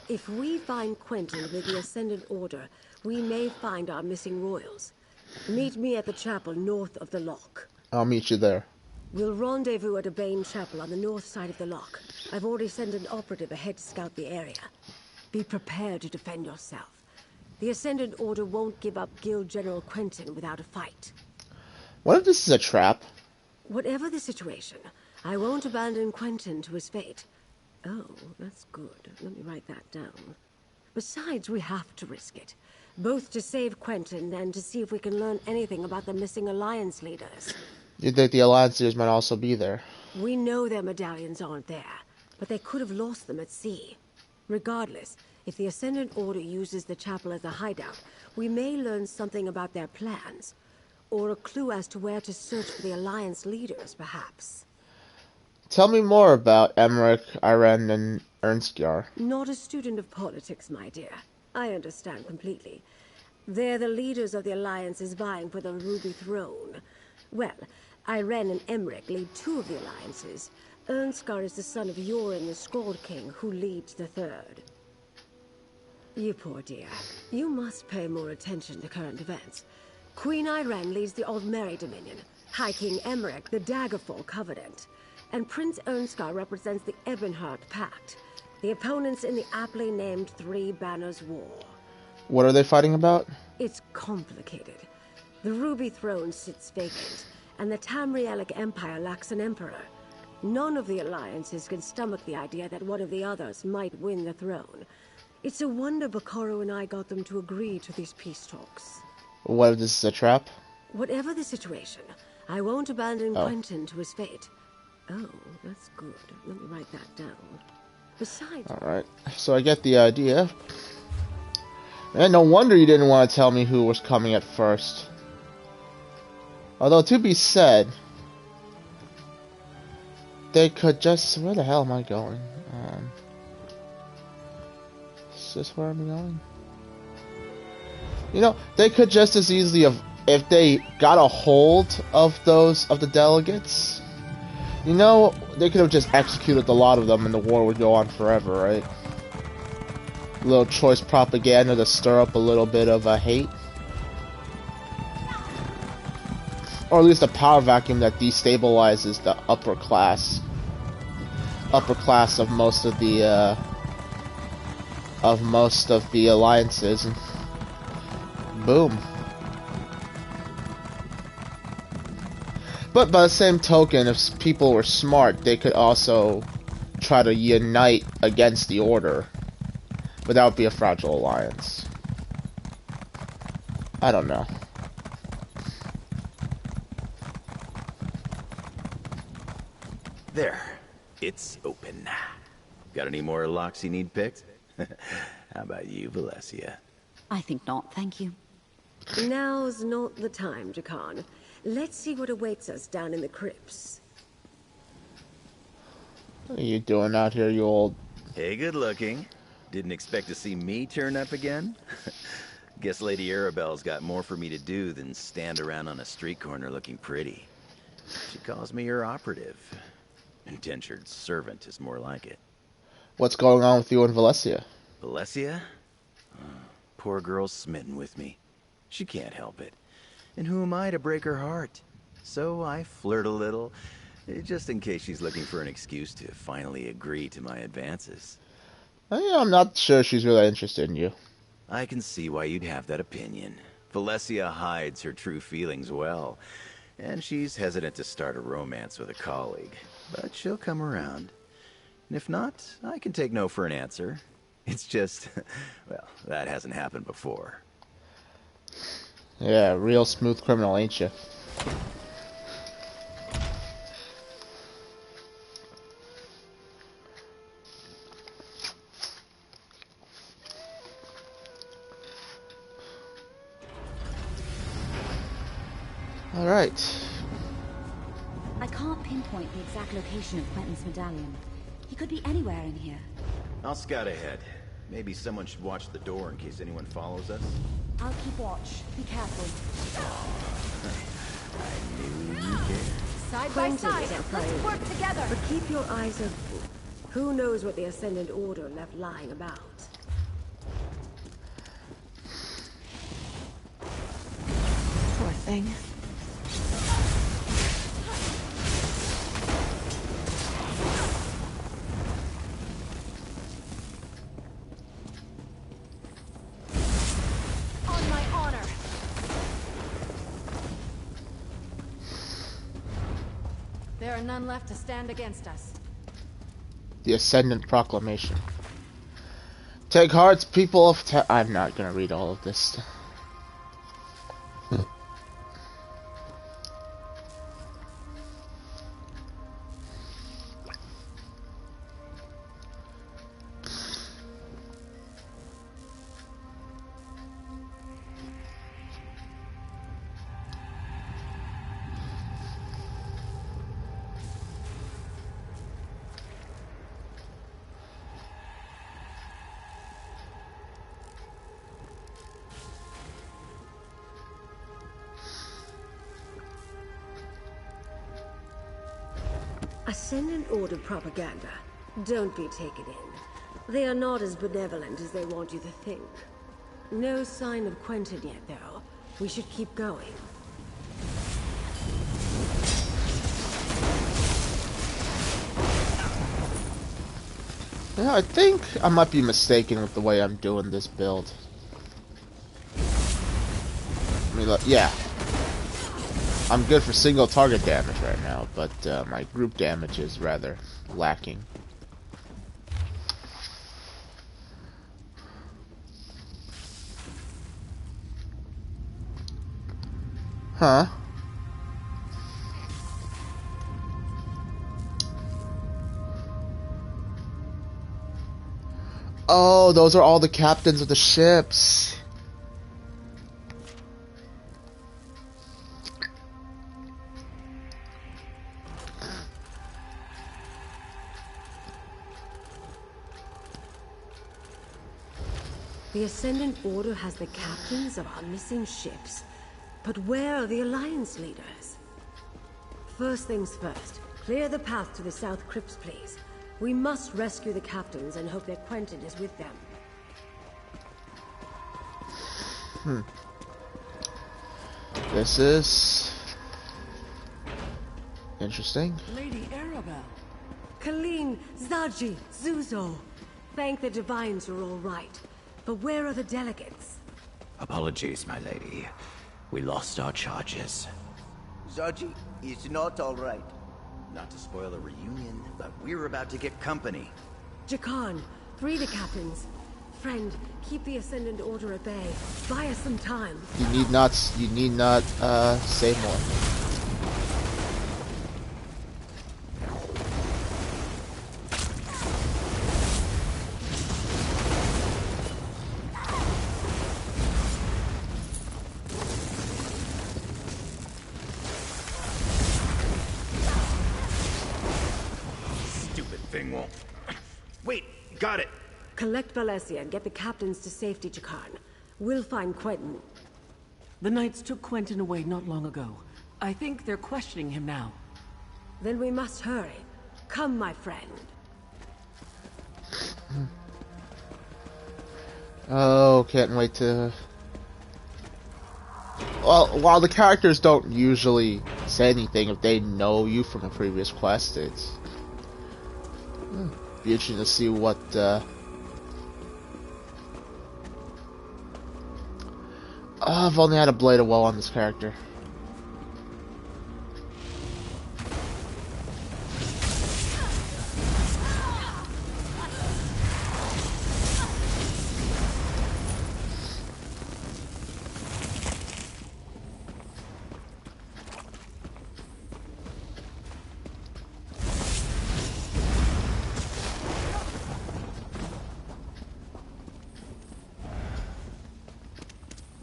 If we find Quentin with the Ascendant Order, we may find our missing royals. Meet me at the chapel north of the loch. I'll meet you there. We'll rendezvous at a Bane chapel on the north side of the loch. I've already sent an operative ahead to scout the area. Be prepared to defend yourself. The Ascendant Order won't give up Guild General Quentin without a fight. What if this is a trap? Whatever the situation, I won't abandon Quentin to his fate. Oh, that's good. Let me write that down. Besides, we have to risk it. Both to save Quentin and to see if we can learn anything about the missing Alliance leaders. You think the Alliance leaders might also be there? We know their medallions aren't there, but they could have lost them at sea. Regardless, if the Ascendant Order uses the chapel as a hideout, we may learn something about their plans. Or a clue as to where to search for the Alliance leaders, perhaps. Tell me more about Emmerich, Irene, and Ernstjar. Not a student of politics, my dear. I understand completely. They're the leaders of the Alliances vying for the Ruby Throne. Well, Irene and Emmerich lead two of the Alliances. Ernstjar is the son of Yorin, the Scroll King, who leads the third. You poor dear. You must pay more attention to current events. Queen Irene leads the Aldmeri Dominion, High King Emmerich the Daggerfall Covenant, and Prince Ernstjar represents the Ebonheart Pact, the opponents in the aptly named Three Banners War. What are they fighting about? It's complicated. The Ruby Throne sits vacant, and the Tamrielic Empire lacks an emperor. None of the alliances can stomach the idea that one of the others might win the throne. It's a wonder Bakaro and I got them to agree to these peace talks. What if this is a trap? Whatever the situation, I won't abandon Quentin to his fate. Oh, that's good. Let me write that down. Besides... Alright, so I get the idea. And no wonder you didn't want to tell me who was coming at first. Although, to be said, they could just... Where the hell am I going? Is this where I'm going? You know, they could just as easily have... If they got a hold of the delegates, you know, they could have just executed a lot of them and the war would go on forever, right? A little choice propaganda to stir up a little bit of hate. Or at least a power vacuum that destabilizes the upper class of most of the alliances. And boom. But by the same token, if people were smart, they could also try to unite against the Order. But that would be a fragile alliance. I don't know. There. It's open. Got any more locks you need picked? How about you, Valencia? I think not, thank you. Now's not the time, Jakan. Let's see what awaits us down in the crypts. What are you doing out here, you old... Hey, good looking. Didn't expect to see me turn up again? Guess Lady Arabelle's got more for me to do than stand around on a street corner looking pretty. She calls me her operative. Indentured servant is more like it. What's going on with you and Valencia? Valencia? Poor girl's smitten with me. She can't help it. And who am I to break her heart? So I flirt a little, just in case she's looking for an excuse to finally agree to my advances. I'm not sure she's really interested in you. I can see why you'd have that opinion. Valencia hides her true feelings well, and she's hesitant to start a romance with a colleague. But she'll come around. And if not, I can take no for an answer. It's just, well, that hasn't happened before. Yeah, real smooth criminal, ain't you? Alright. I can't pinpoint the exact location of Quentin's medallion. He could be anywhere in here. I'll scout ahead. Maybe someone should watch the door in case anyone follows us. I'll keep watch. Be careful. I knew you cared. Side by side, let's work together. But keep your eyes open. Who knows what the Ascendant Order left lying about? Poor thing. On my honor. There are none left to stand against us. The Ascendant Proclamation. Take hearts, people of I'm not gonna read all of this. Ascendant Order propaganda. Don't be taken in. They are not as benevolent as they want you to think. No sign of Quentin yet, though. We should keep going. Yeah, I think I might be mistaken with the way I'm doing this build. I mean, look, yeah. I'm good for single target damage right now, but my group damage is rather lacking. Huh? Oh, those are all the captains of the ships. The Ascendant Order has the captains of our missing ships. But where are the Alliance leaders? First things first, clear the path to the South Crypts, please. We must rescue the captains and hope that Quentin is with them. This is interesting. Lady Arabelle. Colleen, Zaji, Zuzo. Thank the Divines you're all right. But where are the delegates? Apologies, my lady. We lost our charges. Zaji is not all right. Not to spoil a reunion, but we're about to get company. Jakan, free the captains. Friend, keep the Ascendant Order at bay. Buy us some time. You need not say more. Stupid thing won't... Wait, got it! Collect Valencia and get the captains to safety, Jakan. We'll find Quentin. The Knights took Quentin away not long ago. I think they're questioning him now. Then we must hurry. Come, my friend. Oh, can't wait to... Well, while the characters don't usually say anything if they know you from a previous quest, it's... be interesting to see what, I've only had a Blade of Woe on this character.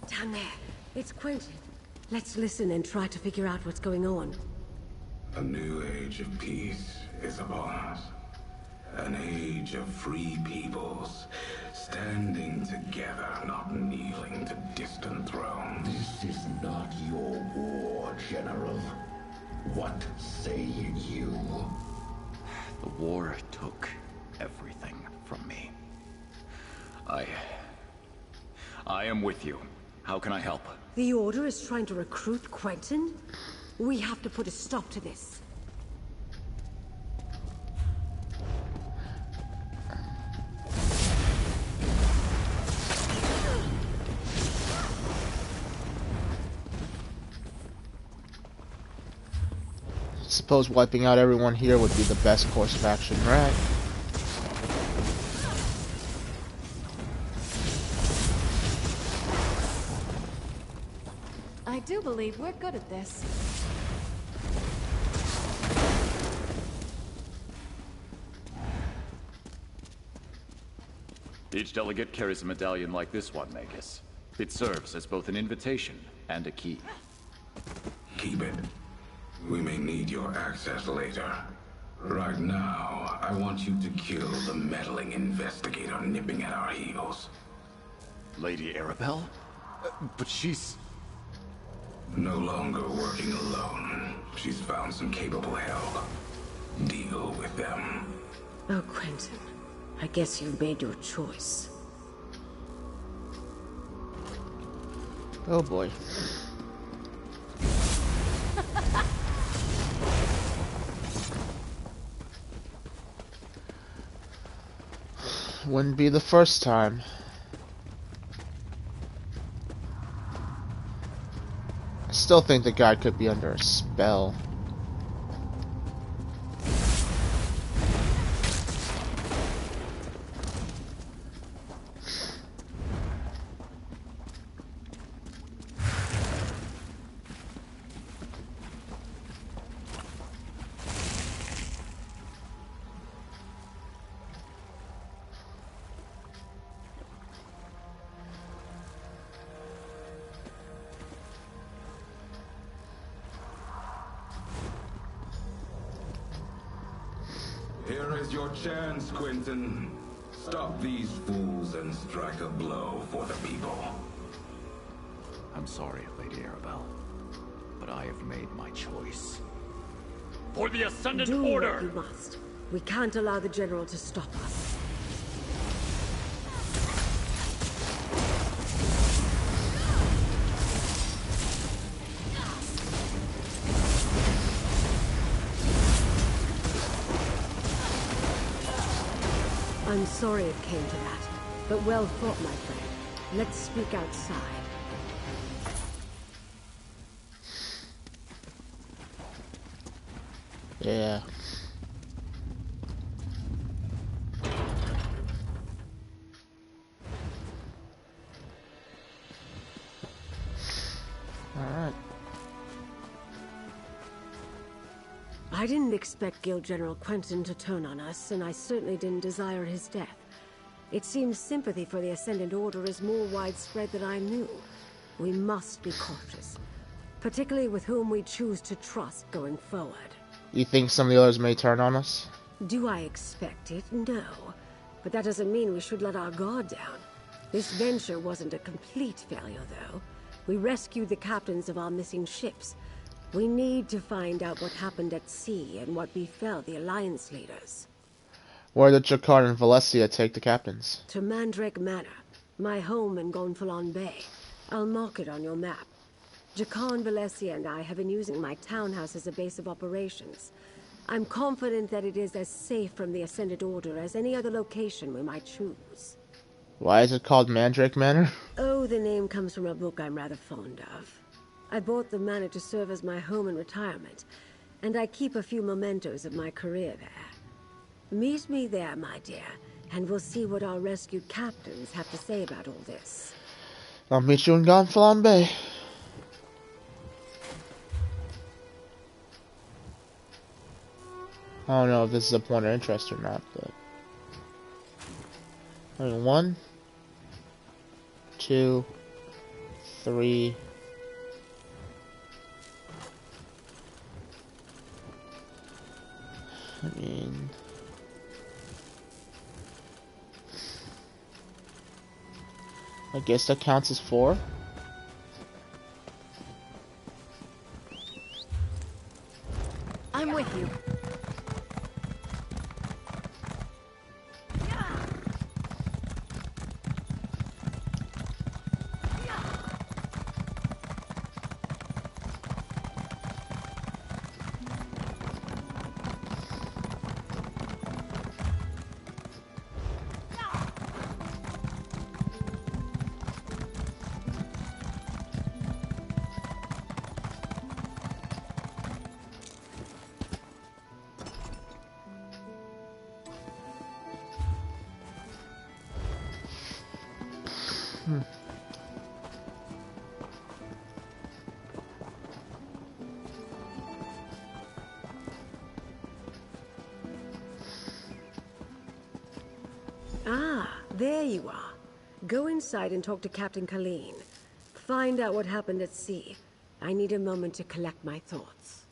Down there. It's Quentin. Let's listen and try to figure out what's going on. A new age of peace is upon us. An age of free peoples, standing together, not kneeling to distant thrones. This is not your war, General. What say you? The war took everything from me. I am with you. How can I help? The Order is trying to recruit Quentin? We have to put a stop to this. Suppose wiping out everyone here would be the best course of action, right? I do believe we're good at this. Each delegate carries a medallion like this one, Magus. It serves as both an invitation and a key. Keep it. We may need your access later. Right now, I want you to kill the meddling investigator nipping at our heels. Lady Arabelle? But she's... No longer working alone. She's found some capable help. Deal with them. Oh, Quentin. I guess you've made your choice. Oh boy. Wouldn't be the first time. I still think the guy could be under a spell. Here is your chance, Quentin. Stop these fools and strike a blow for the people. I'm sorry, Lady Arabelle, but I have made my choice. For the Ascendant Do Order! what you must. We can't allow the General to stop us. I'm sorry it came to that, but well fought, my friend. Let's speak outside. Yeah. Alright. I didn't expect Guild General Quentin to turn on us, and I certainly didn't desire his death. It seems sympathy for the Ascendant Order is more widespread than I knew. We must be cautious, particularly with whom we choose to trust going forward. You think some of the others may turn on us? Do I expect it? No. But that doesn't mean we should let our guard down. This venture wasn't a complete failure, though. We rescued the captains of our missing ships. We need to find out what happened at sea and what befell the Alliance leaders. Where did Jakar and Valencia take the captains? To Mandrake Manor, my home in Gonfalon Bay. I'll mark it on your map. Jakar and Valencia and I have been using my townhouse as a base of operations. I'm confident that it is as safe from the Ascended Order as any other location we might choose. Why is it called Mandrake Manor? Oh, the name comes from a book I'm rather fond of. I bought the manor to serve as my home in retirement, and I keep a few mementos of my career there. Meet me there, my dear, and we'll see what our rescued captains have to say about all this. I'll meet you in Gonfalon Bay. I don't know if this is a point of interest or not, but... I mean, 1, 2, 3... I mean... I guess that counts as 4. I'm with you. Ah, there you are. Go inside and talk to Captain Colleen. Find out what happened at sea. I need a moment to collect my thoughts.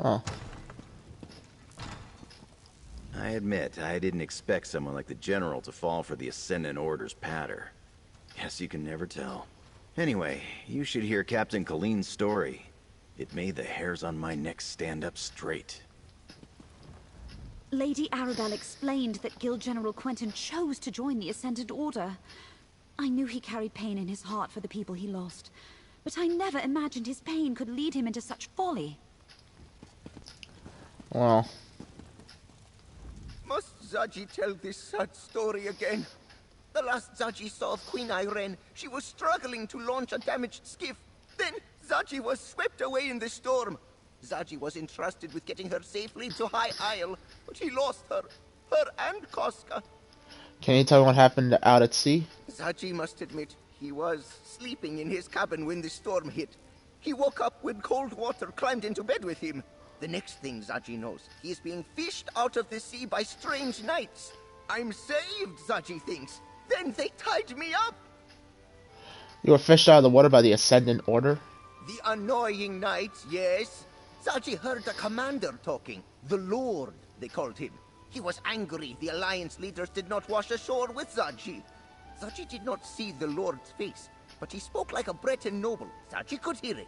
Oh. I admit, I didn't expect someone like the General to fall for the Ascendant Order's patter. Guess you can never tell. Anyway, you should hear Captain Colleen's story. It made the hairs on my neck stand up straight. Lady Arabelle explained that Guild General Quentin chose to join the Ascendant Order. I knew he carried pain in his heart for the people he lost, but I never imagined his pain could lead him into such folly. Well. Must Zaji tell this sad story again? The last Zaji saw of Queen Irene, she was struggling to launch a damaged skiff. Then Zaji was swept away in the storm. Zaji was entrusted with getting her safely to High Isle, but he lost her and Koska. Can you tell me what happened out at sea? Zaji must admit, he was sleeping in his cabin when the storm hit. He woke up when cold water climbed into bed with him. The next thing Zaji knows, he is being fished out of the sea by strange knights. I'm saved, Zaji thinks. Then they tied me up. You were fished out of the water by the Ascendant Order? The annoying knights, yes. Zaji heard the commander talking. The Lord, they called him. He was angry the Alliance leaders did not wash ashore with Zaji. Zaji did not see the Lord's face, but he spoke like a Breton noble. Zaji could hear it.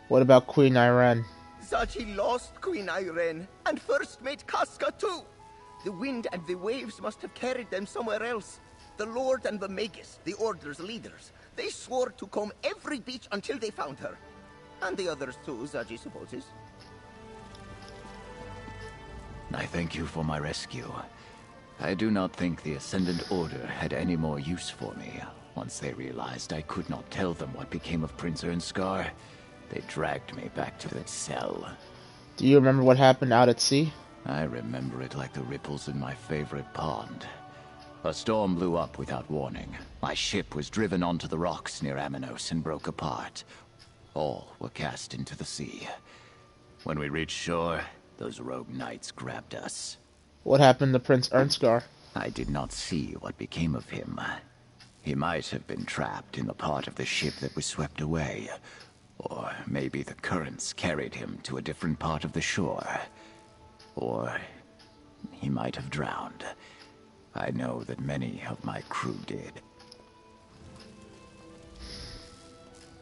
What about Queen Irene? Zaji lost Queen Irene, and First Mate Casca too. The wind and the waves must have carried them somewhere else. The Lord and the Magus, the Order's leaders, they swore to comb every beach until they found her. And the others too, Zaji supposes. I thank you for my rescue. I do not think the Ascendant Order had any more use for me. Once they realized I could not tell them what became of Prince Ernskar, they dragged me back to that cell. Do you remember what happened out at sea? I remember it like the ripples in my favorite pond. A storm blew up without warning. My ship was driven onto the rocks near Amanos and broke apart. All were cast into the sea. When we reached shore, those rogue knights grabbed us. What happened to Prince Ernskar? I did not see what became of him. He might have been trapped in the part of the ship that was swept away. Or maybe the currents carried him to a different part of the shore. Or he might have drowned. I know that many of my crew did.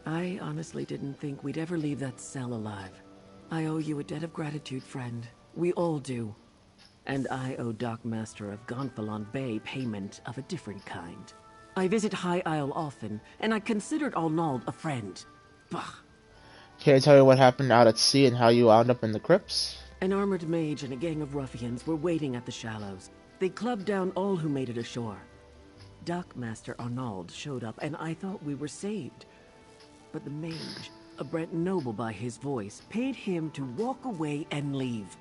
I honestly didn't think we'd ever leave that cell alive. I owe you a debt of gratitude, friend. We all do. And I owe Dockmaster of Gonfalon Bay payment of a different kind. I visit High Isle often, and I considered Arnauld a friend. Bah. Can you tell me what happened out at sea and how you wound up in the crypts? An armored mage and a gang of ruffians were waiting at the shallows. They clubbed down all who made it ashore. Dockmaster Arnauld showed up, and I thought we were saved. But the mage, a Brent noble by his voice, paid him to walk away and leave.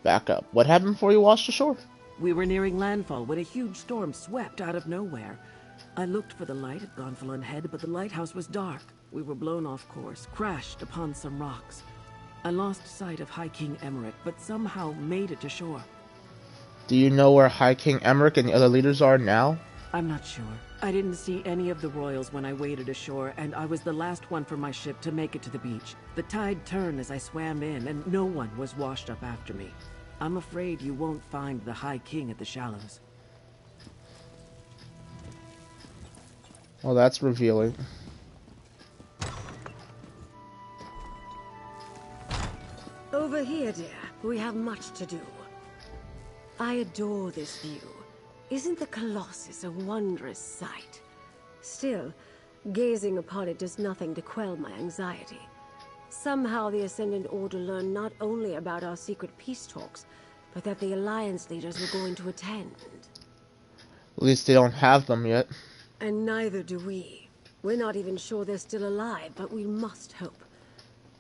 Back up. What happened before you washed ashore? We were nearing landfall when a huge storm swept out of nowhere. I looked for the light at Gonfalon Head, but the lighthouse was dark. We were blown off course, crashed upon some rocks. I lost sight of High King Emmerich, but somehow made it to shore. Do you know where High King Emmerich and the other leaders are now? I'm not sure. I didn't see any of the royals when I waded ashore, and I was the last one from my ship to make it to the beach. The tide turned as I swam in, and no one was washed up after me. I'm afraid you won't find the High King at the shallows. Well, that's revealing. Over here, dear. We have much to do. I adore this view. Isn't the Colossus a wondrous sight? Still, gazing upon it does nothing to quell my anxiety. Somehow the Ascendant Order learned not only about our secret peace talks, but that the Alliance leaders were going to attend. At least they don't have them yet. And neither do we. We're not even sure they're still alive, but we must hope.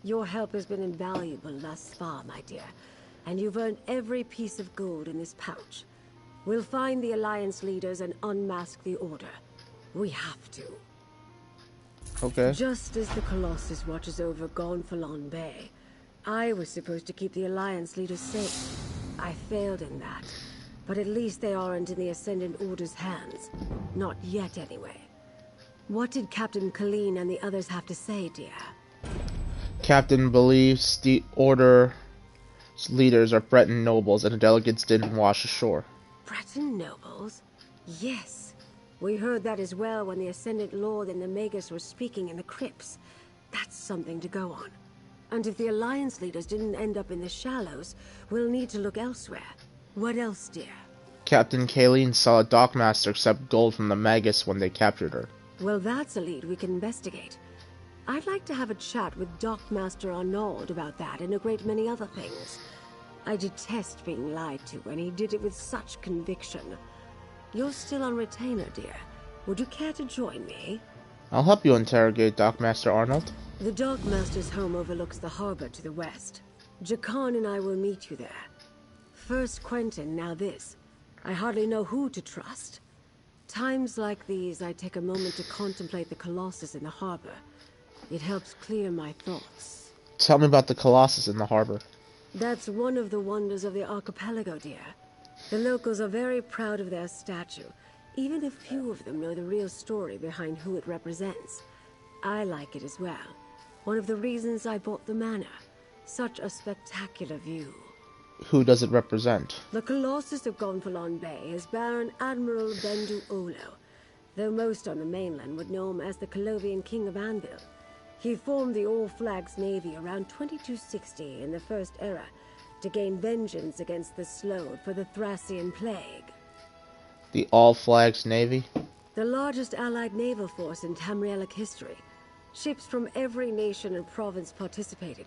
Your help has been invaluable thus far, my dear, and you've earned every piece of gold in this pouch. We'll find the Alliance leaders and unmask the Order. We have to. Okay. Just as the Colossus watches over Gonfalon Bay, I was supposed to keep the Alliance leaders safe. I failed in that. But at least they aren't in the Ascendant Order's hands. Not yet, anyway. What did Captain Colleen and the others have to say, dear? Captain believes the Order's leaders are Breton nobles and the delegates didn't wash ashore. Breton nobles? Yes. We heard that as well when the Ascendant Lord and the Magus were speaking in the crypts. That's something to go on. And if the Alliance leaders didn't end up in the Shallows, we'll need to look elsewhere. What else, dear? Captain Kayleen saw a dockmaster accept gold from the Magus when they captured her. Well, that's a lead we can investigate. I'd like to have a chat with Dockmaster Arnaud about that and a great many other things. I detest being lied to, and he did it with such conviction. You're still on retainer, dear. Would you care to join me? I'll help you interrogate Dockmaster Arnold. The Dockmaster's home overlooks the harbor to the west. Jakan and I will meet you there. First Quentin, now this. I hardly know who to trust. Times like these, I take a moment to contemplate the Colossus in the harbor. It helps clear my thoughts. Tell me about the Colossus in the harbor. That's one of the wonders of the archipelago, dear. The locals are very proud of their statue, even if few of them know the real story behind who it represents. I like it as well. One of the reasons I bought the manor. Such a spectacular view. Who does it represent? The Colossus of Gonfalon Bay is Baron Admiral Bendu Olo, though most on the mainland would know him as the Colovian King of Anvil. He formed the All Flags Navy around 2260 in the First Era to gain vengeance against the Slode for the Thracian Plague. The All Flags Navy? The largest allied naval force in Tamrielic history. Ships from every nation and province participated,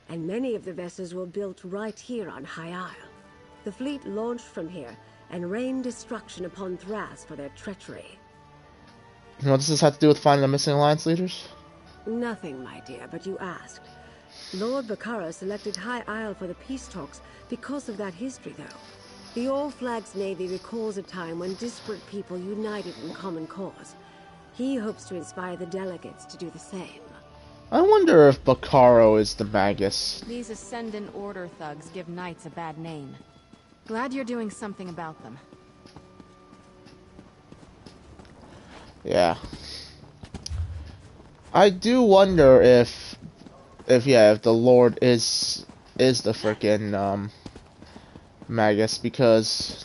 and many of the vessels were built right here on High Isle. The fleet launched from here and rained destruction upon Thras for their treachery. What does this have to do with finding the missing Alliance leaders? Nothing, my dear, but you asked. Lord Baccara selected High Isle for the peace talks because of that history, though. The All Flags Navy recalls a time when disparate people united in common cause. He hopes to inspire the delegates to do the same. I wonder if Bacaro is the Magus. These Ascendant Order thugs give knights a bad name. Glad you're doing something about them. Yeah. I do wonder if the Lord is the frickin' Magus, because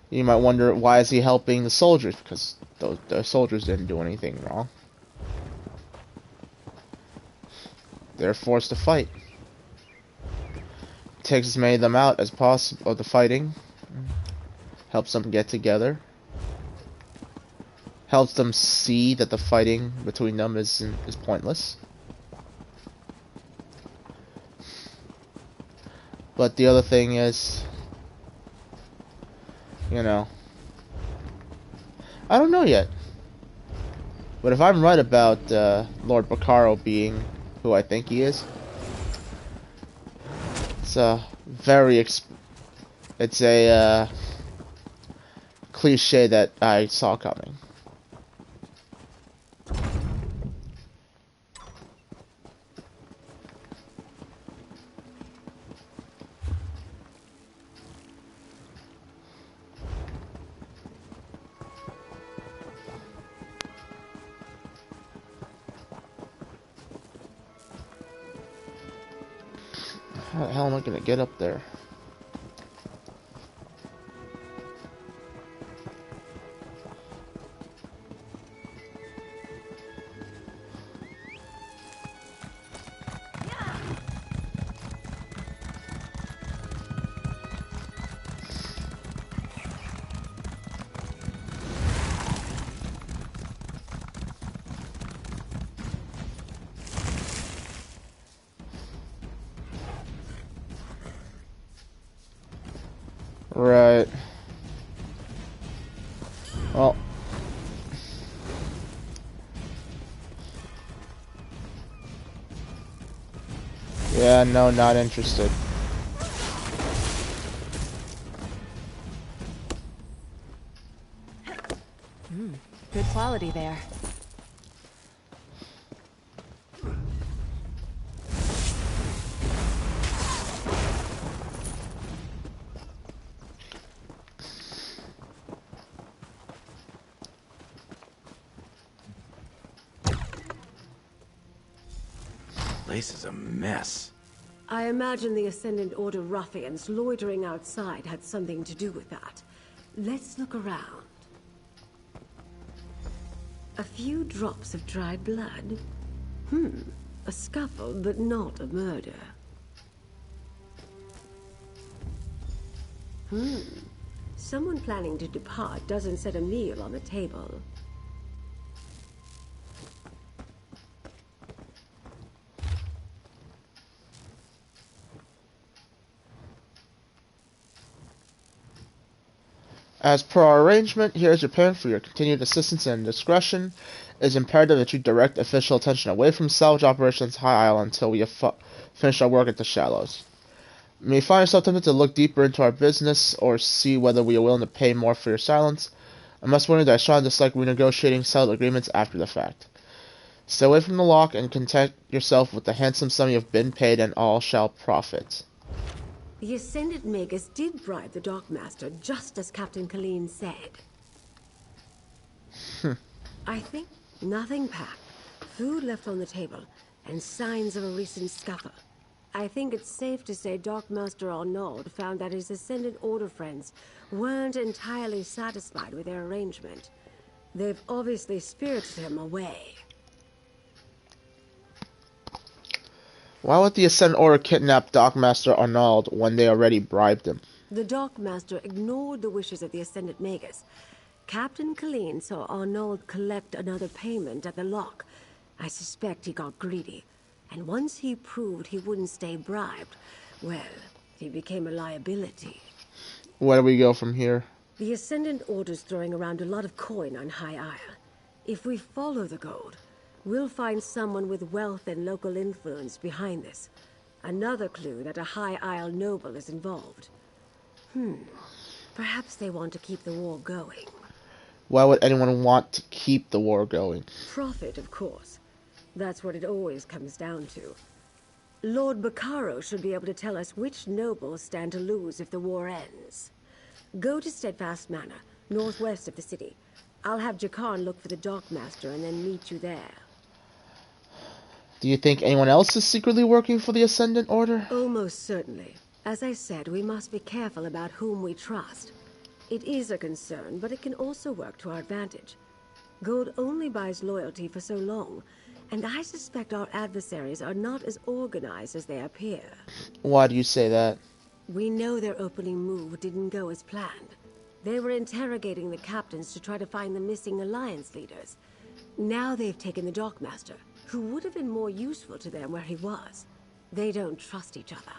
you might wonder, why is he helping the soldiers? Because the soldiers didn't do anything wrong. They're forced to fight. Takes as many of them out as possible of the fighting. Helps them get together. Helps them see that the fighting between them is pointless. But the other thing is, you know, I don't know yet. But if I'm right about Lord Bacaro being who I think he is, it's a cliche that I saw coming. How the hell am I gonna get up there? Right. Well. Yeah, no, not interested. Good quality there. place is a mess. I imagine the Ascendant Order ruffians loitering outside had something to do with that. Let's look around. A few drops of dried blood. A scuffle, but not a murder. Someone planning to depart doesn't set a meal on the table. As per our arrangement, here is your payment for your continued assistance and discretion. It is imperative that you direct official attention away from salvage operations High Isle until we have finished our work at the Shallows. You may find yourself tempted to look deeper into our business or see whether we are willing to pay more for your silence. I must warn you that I strongly dislike renegotiating settled agreements after the fact. Stay away from the lock and content yourself with the handsome sum you have been paid, and all shall profit. The Ascendant Magus did bribe the Dockmaster, just as Captain Colleen said. I think nothing packed, food left on the table, and signs of a recent scuffle. I think it's safe to say Dockmaster Arnauld found that his Ascendant Order friends weren't entirely satisfied with their arrangement. They've obviously spirited him away. Why would the Ascendant Order kidnap Dockmaster Arnauld when they already bribed him? The Dockmaster ignored the wishes of the Ascendant Magus. Captain Colleen saw Arnauld collect another payment at the lock. I suspect he got greedy. And once he proved he wouldn't stay bribed, well, he became a liability. Where do we go from here? The Ascendant Order's throwing around a lot of coin on High Isle. If we follow the gold, we'll find someone with wealth and local influence behind this. Another clue that a High Isle noble is involved. Perhaps they want to keep the war going. Why would anyone want to keep the war going? Profit, of course. That's what it always comes down to. Lord Bacaro should be able to tell us which nobles stand to lose if the war ends. Go to Steadfast Manor, northwest of the city. I'll have Jakarn look for the Dockmaster and then meet you there. Do you think anyone else is secretly working for the Ascendant Order? Oh, most certainly. As I said, we must be careful about whom we trust. It is a concern, but it can also work to our advantage. Gold only buys loyalty for so long, and I suspect our adversaries are not as organized as they appear. Why do you say that? We know their opening move didn't go as planned. They were interrogating the captains to try to find the missing Alliance leaders. Now they've taken the Dockmaster, who would have been more useful to them where he was. They don't trust each other.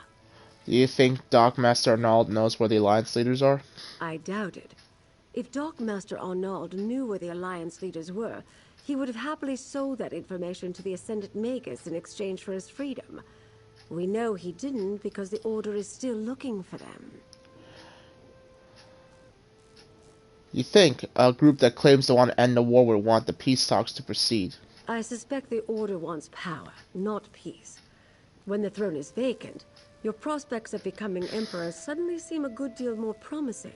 Do you think Dockmaster Arnauld knows where the Alliance leaders are? I doubt it. If Dockmaster Arnauld knew where the Alliance leaders were, he would have happily sold that information to the Ascendant Magus in exchange for his freedom. We know he didn't because the Order is still looking for them. You think a group that claims to want to end the war would want the peace talks to proceed? I suspect the Order wants power, not peace. When the throne is vacant, your prospects of becoming Emperor suddenly seem a good deal more promising.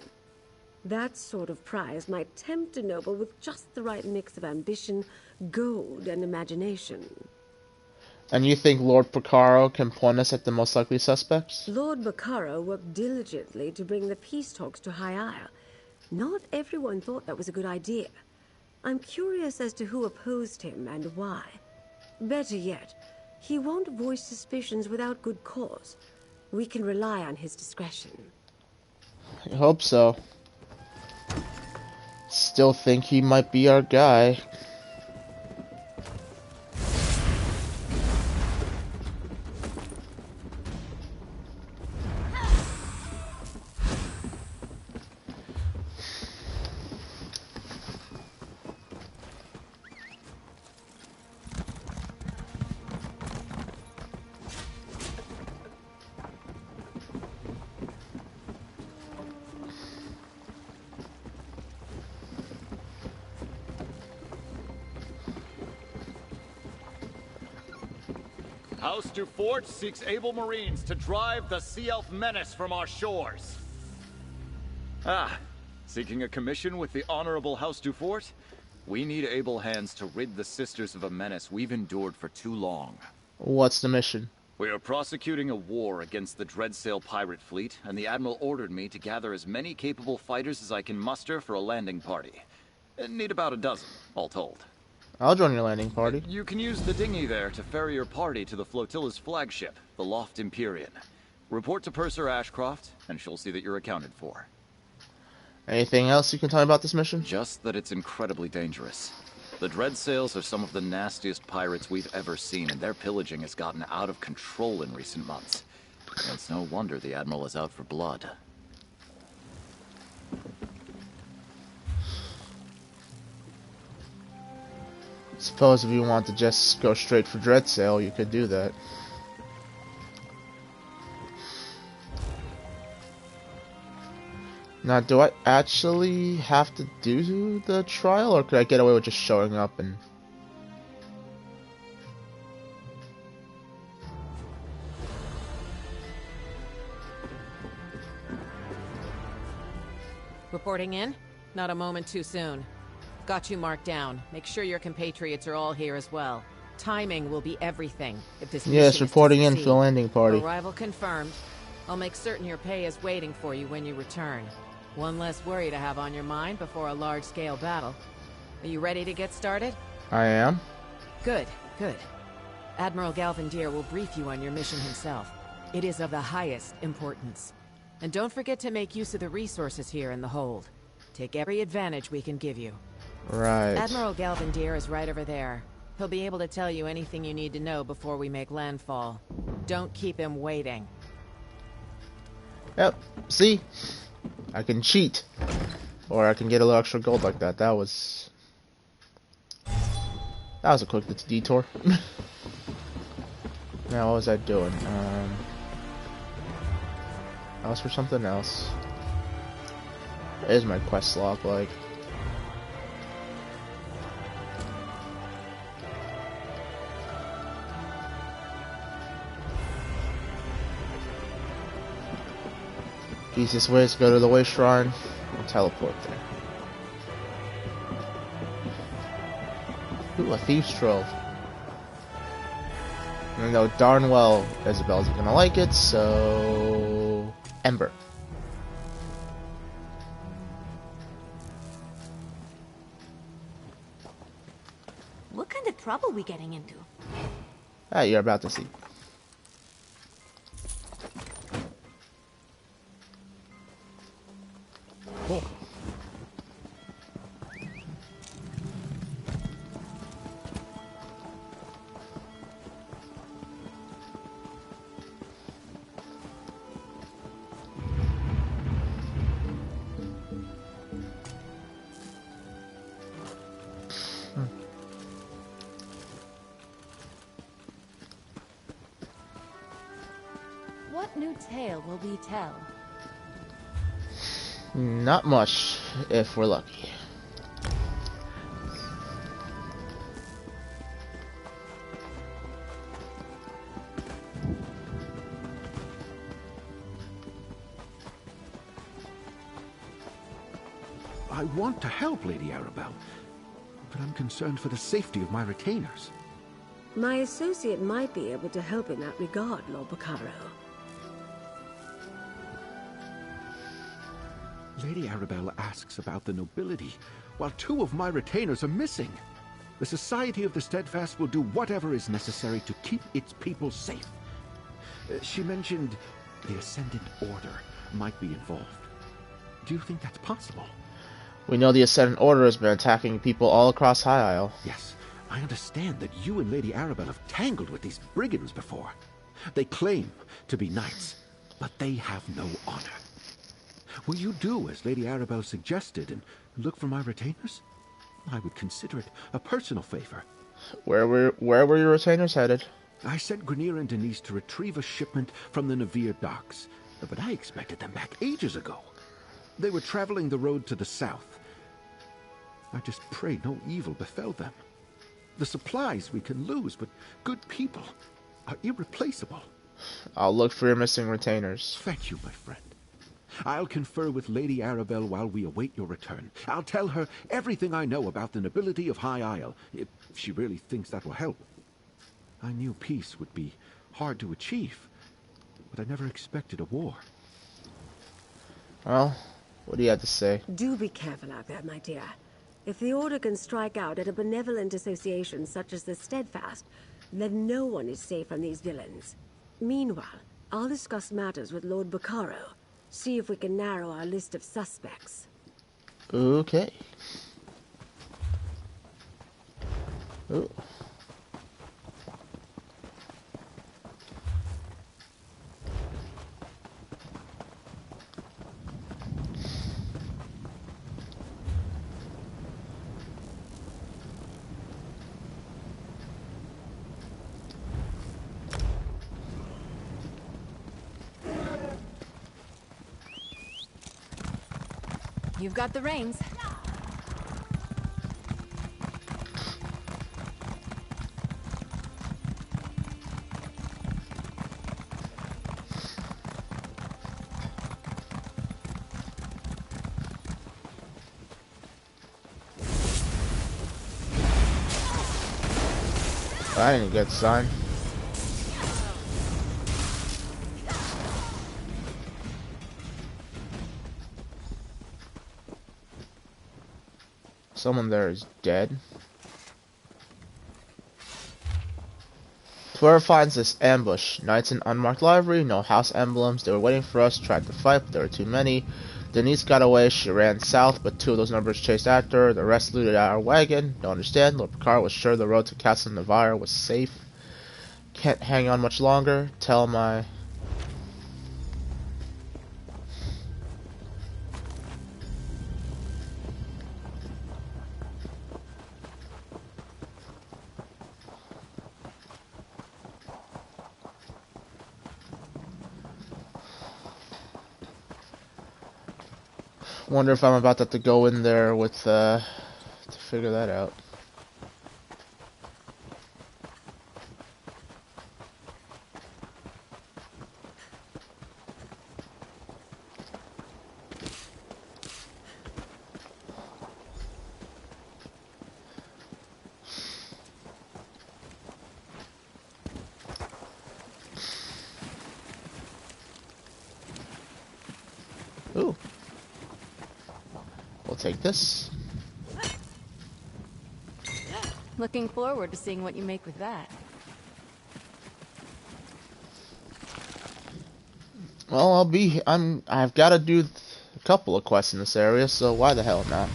That sort of prize might tempt a noble with just the right mix of ambition, gold, and imagination. And you think Lord Bacaro can point us at the most likely suspects? Lord Bacaro worked diligently to bring the peace talks to High Isle. Not everyone thought that was a good idea. I'm curious as to who opposed him and why. Better yet, he won't voice suspicions without good cause. We can rely on his discretion. I hope so. Still think he might be our guy. House du Fort seeks able Marines to drive the Sea Elf menace from our shores. Ah, seeking a commission with the Honorable House du Fort? We need able hands to rid the Sisters of a menace we've endured for too long. What's the mission? We are prosecuting a war against the Dreadsail pirate fleet, and the Admiral ordered me to gather as many capable fighters as I can muster for a landing party. Need about a dozen, all told. I'll join your landing party. You can use the dinghy there to ferry your party to the flotilla's flagship, the Loft Empyrean. Report to Purser Ashcroft, and she'll see that you're accounted for. Anything else you can tell me about this mission? Just that it's incredibly dangerous. The Dreadsails are some of the nastiest pirates we've ever seen, and their pillaging has gotten out of control in recent months. It's no wonder the Admiral is out for blood. Suppose if you want to just go straight for Dreadsail, you could do that. Now, do I actually have to do the trial, or could I get away with just showing up and... Reporting in? Not a moment too soon. Got you marked down. Make sure your compatriots are all here as well. Timing will be everything. If this yes, reporting in for the landing party. Arrival confirmed. I'll make certain your pay is waiting for you when you return. One less worry to have on your mind before a large-scale battle. Are you ready to get started? I am. Good, good. Admiral Galvandir will brief you on your mission himself. It is of the highest importance. And don't forget to make use of the resources here in the hold. Take every advantage we can give you. Right. Admiral Galvandir is right over there. He'll be able to tell you anything you need to know before we make landfall. Don't keep him waiting. Yep. See? I can cheat. Or I can get a little extra gold like that. That was a quick detour. Now, what was I doing? That was for something else. What is my quest log like? Easiest way is to go to the Way Shrine and teleport there. Ooh, a Thieves' Trove. I know darn well Isabel's gonna like it, so... Ember. What kind of trouble we getting into? Ah, you're about to see. Cool. What new tale will we tell? Not much, if we're lucky. I want to help, Lady Arabelle, but I'm concerned for the safety of my retainers. My associate might be able to help in that regard, Lord Bacaro. Lady Arabelle asks about the nobility, while 2 of my retainers are missing. The Society of the Steadfast will do whatever is necessary to keep its people safe. She mentioned the Ascendant Order might be involved. Do you think that's possible? We know the Ascendant Order has been attacking people all across High Isle. Yes, I understand that you and Lady Arabelle have tangled with these brigands before. They claim to be knights, but they have no honor. Will you do as Lady Arabelle suggested and look for my retainers? I would consider it a personal favor. Where were your retainers headed? I sent Grenier and Denise to retrieve a shipment from the Navir docks, but I expected them back ages ago. They were traveling the road to the south. I just pray no evil befell them. The supplies we can lose, but good people are irreplaceable. I'll look for your missing retainers. Thank you, my friend. I'll confer with Lady Arabelle while we await your return. I'll tell her everything I know about the nobility of High Isle, if she really thinks that will help. I knew peace would be hard to achieve, but I never expected a war. Well, what do you have to say? Do be careful out there, my dear. If the Order can strike out at a benevolent association such as the Steadfast, then no one is safe from these villains. Meanwhile, I'll discuss matters with Lord Bacaro. See if we can narrow our list of suspects. Okay. Ooh. You've got the reins. That ain't a good sign. Someone there is dead. Whoever finds this ambush. Knights in unmarked livery, no house emblems. They were waiting for us, tried to fight, but there were too many. Denise got away, she ran south, but 2 of those numbers chased after her. The rest looted our wagon. Don't understand. Lord Picard was sure the road to Castle Navarre was safe. Can't hang on much longer. Tell my... Wonder if I'm about to have to go in there with, to figure that out. Ooh. We'll take this. Looking forward to seeing what you make with that. Well, I've got to do a couple of quests in this area, so why the hell not?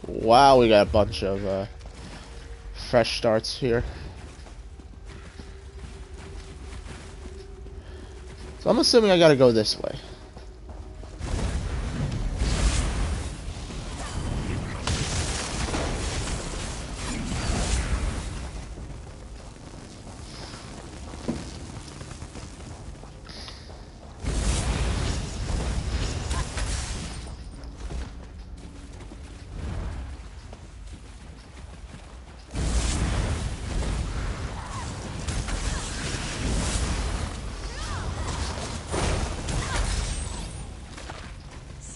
Wow, we got a bunch of fresh starts here. So I'm assuming I gotta go this way.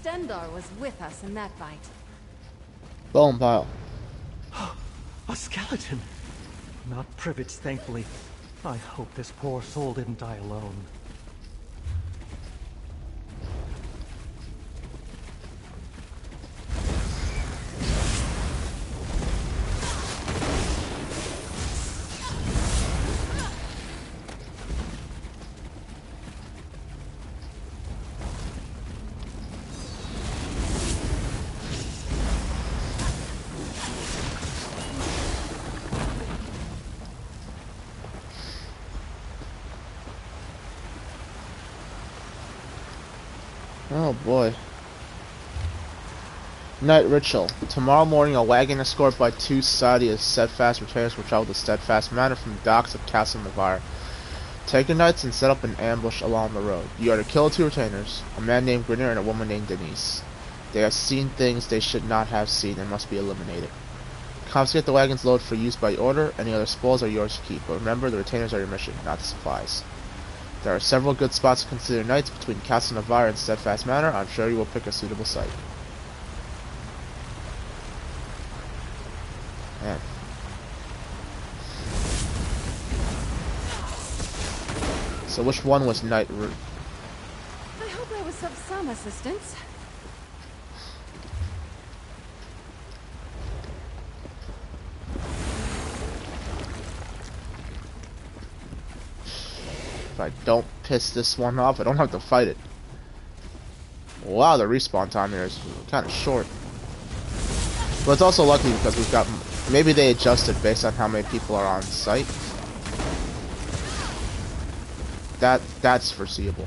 Stendarr was with us in that fight. Bone pile. A skeleton! Not Privets, thankfully. I hope this poor soul didn't die alone. Oh boy. Night Ritual. Tomorrow morning, a wagon escorted by 2 Saudi Steadfast retainers will travel to Steadfast Manor from the docks of Castle Navarre. Take your knights and set up an ambush along the road. You are to kill 2 retainers, a man named Grineer and a woman named Denise. They have seen things they should not have seen and must be eliminated. Confiscate the wagons loaded for use by order. Any other spoils are yours to keep. But remember, the retainers are your mission, not the supplies. There are several good spots to consider nights between Castle Navarre and Steadfast Manor. I'm sure you will pick a suitable site. Man. So which one was night route? I hope I was of some assistance. If I don't piss this one off, I don't have to fight it. Wow, the respawn time here is kind of short. But it's also lucky because we've got... Maybe they adjusted based on how many people are on site. That's foreseeable.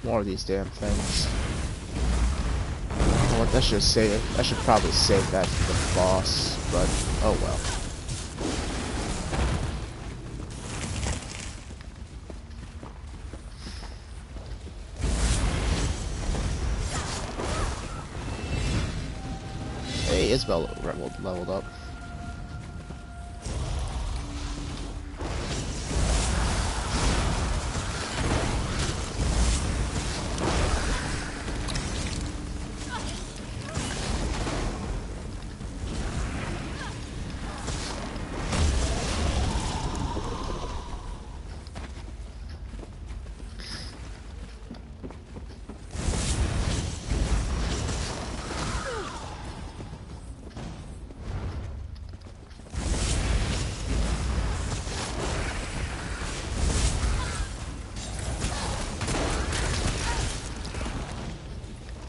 More of these damn things. Oh, what? I should save. I should probably save that for the boss, but oh well. Hey, Isabel leveled up.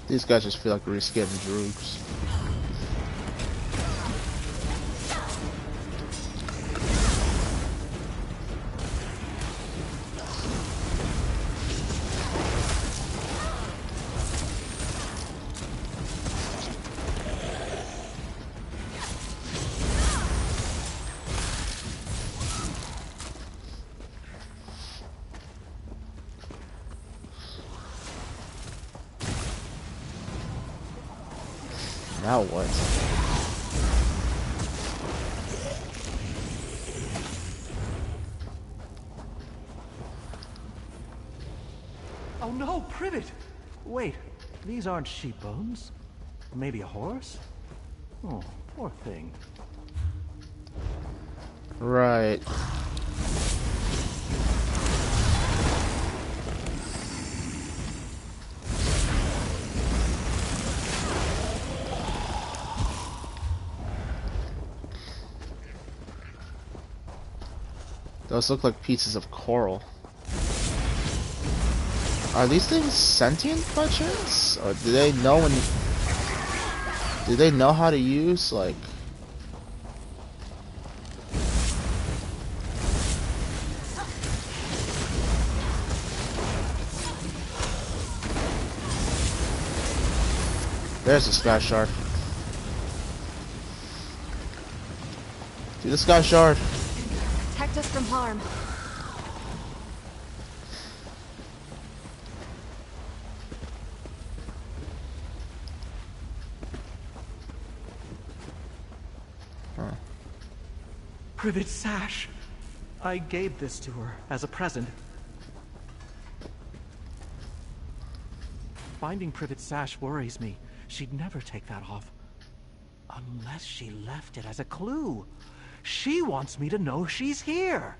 These guys just feel like reskinning droogs. Now what? Oh no, Privet! Wait, these aren't sheep bones. Maybe a horse? Oh, poor thing. Right. Those look like pieces of coral. Are these things sentient by chance? Or do they know when... Do they know how to use, like... There's the Sky Shard. Do the Sky Shard. Protect us from harm. Huh. Privet's sash. I gave this to her as a present. Finding Privet's sash worries me. She'd never take that off. Unless she left it as a clue. She wants me to know she's here.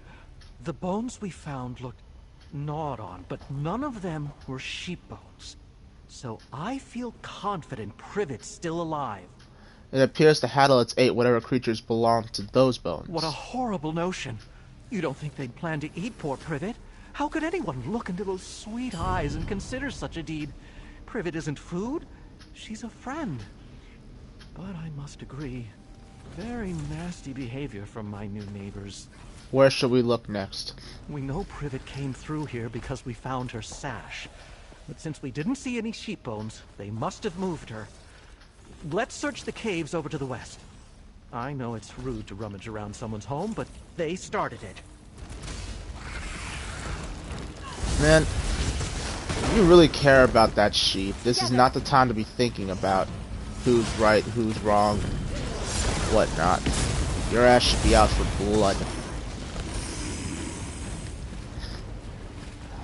The bones we found looked gnawed on, but none of them were sheep bones. So I feel confident Privet's still alive. It appears the Hadalids ate whatever creatures belonged to those bones. What a horrible notion. You don't think they'd plan to eat poor Privet? How could anyone look into those sweet eyes and consider such a deed? Privet isn't food. She's a friend. But I must agree, very nasty behavior from my new neighbors. Where should we look next? We know Privet came through here because we found her sash. But since we didn't see any sheep bones, they must have moved her. Let's search the caves over to the west. I know it's rude to rummage around someone's home, but they started it. Man, you really care about that sheep. This is not the time to be thinking about who's right, who's wrong, whatnot. Your ass should be out for blood.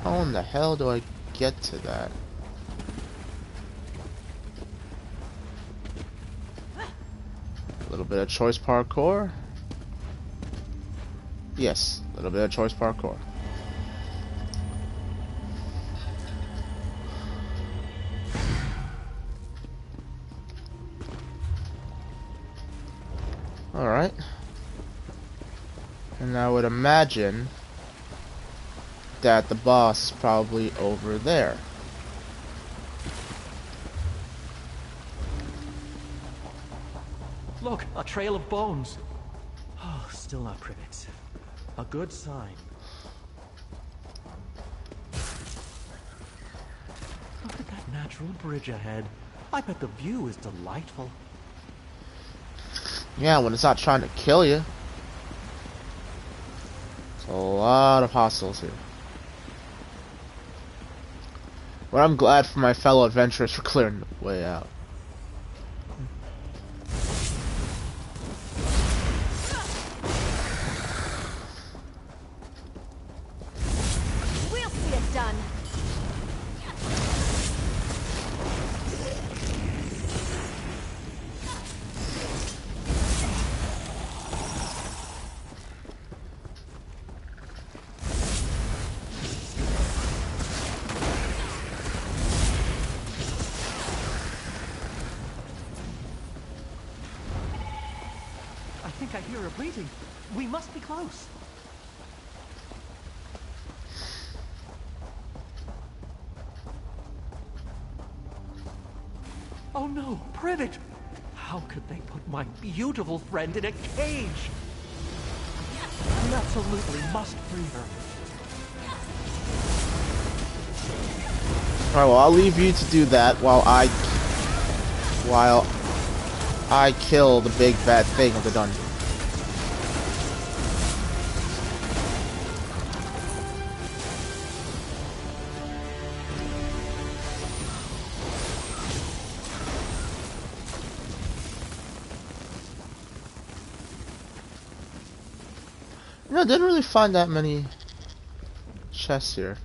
How in the hell do I get to that? A little bit of choice parkour. Yes, a little bit of choice parkour. Alright. And I would imagine that the boss is probably over there. Look, a trail of bones. Oh, still not Privet. A good sign. Look at that natural bridge ahead. I bet the view is delightful. Yeah, when it's not trying to kill you. There's a lot of hostiles here. But I'm glad for my fellow adventurers for clearing the way out. We'll see it done. I think I hear her breathing. We must be close. Oh no, Privet! How could they put my beautiful friend in a cage? We absolutely must free her. Alright, well, I'll leave you to do that while I kill the big bad thing of the dungeon. You know, I didn't really find that many chests here.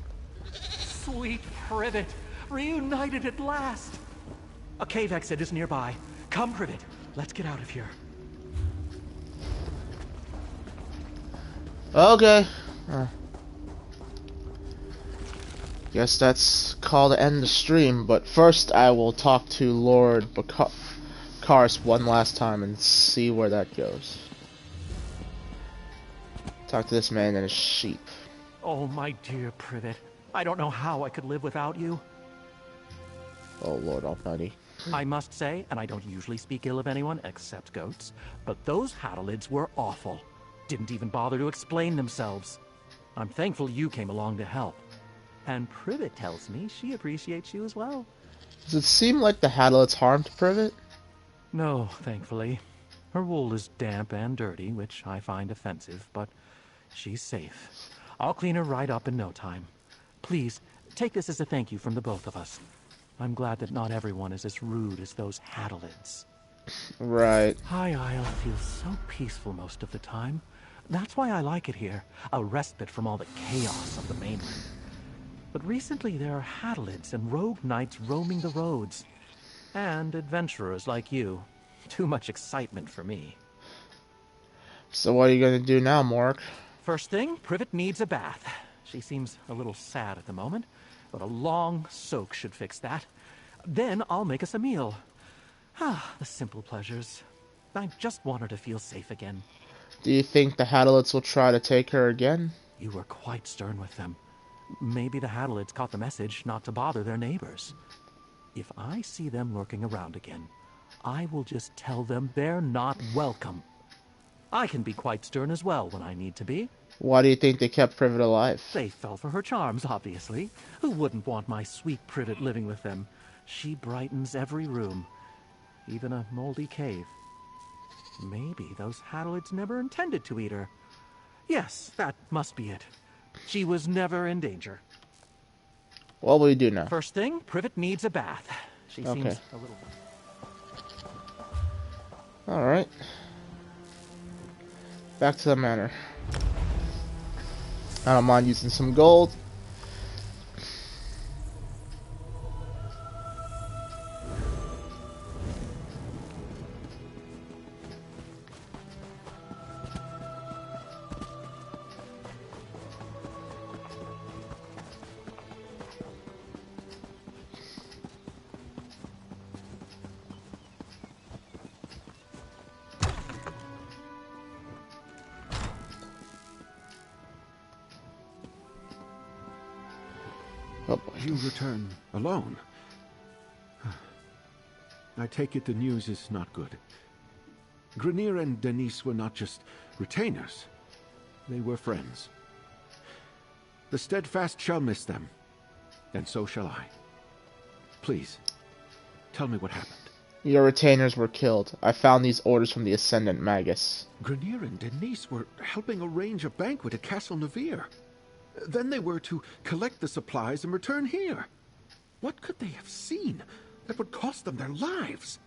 Sweet Privet, reunited at last. A cave exit is nearby. Come, Privet. Let's get out of here. Okay. Guess that's call to end the stream, but first I will talk to Lord Bakaris one last time and see where that goes. Talk to this man and his sheep. Oh, my dear Privet. I don't know how I could live without you. Oh, Lord Almighty. I must say, and I don't usually speak ill of anyone except goats, but those Hadalids were awful. Didn't even bother to explain themselves. I'm thankful you came along to help. And Privet tells me she appreciates you as well. Does it seem like the Hadalids harmed Privet? No, thankfully. Her wool is damp and dirty, which I find offensive, but she's safe. I'll clean her right up in no time. Please, take this as a thank you from the both of us. I'm glad that not everyone is as rude as those Hadalids. Right. High Isle feels so peaceful most of the time. That's why I like it here. A respite from all the chaos of the mainland. But recently there are Hadalids and rogue knights roaming the roads. And adventurers like you. Too much excitement for me. So what are you going to do now, Mork? First thing, Privet needs a bath. She seems a little sad at the moment, but a long soak should fix that. Then I'll make us a meal. Ah, the simple pleasures. I just want her to feel safe again. Do you think the Hadalids will try to take her again? You were quite stern with them. Maybe the Hadalids caught the message not to bother their neighbors. If I see them lurking around again, I will just tell them they're not welcome. I can be quite stern as well when I need to be. Why do you think they kept Privet alive? They fell for her charms, obviously. Who wouldn't want my sweet Privet living with them? She brightens every room, even a moldy cave. Maybe those Hadalids never intended to eat her. Yes, that must be it. She was never in danger. What will you do now? First thing, Privet needs a bath. She seems a little... Alright. Back to the manor. I don't mind using some gold. You return alone. I take it the news is not good. Grenier and Denise were not just retainers. They were friends. The Steadfast shall miss them, and so shall I. Please, tell me what happened. Your retainers were killed. I found these orders from the Ascendant Magus. Grenier and Denise were helping arrange a banquet at Castle Navir. Then they were to collect the supplies and return here. What could they have seen that would cost them their lives?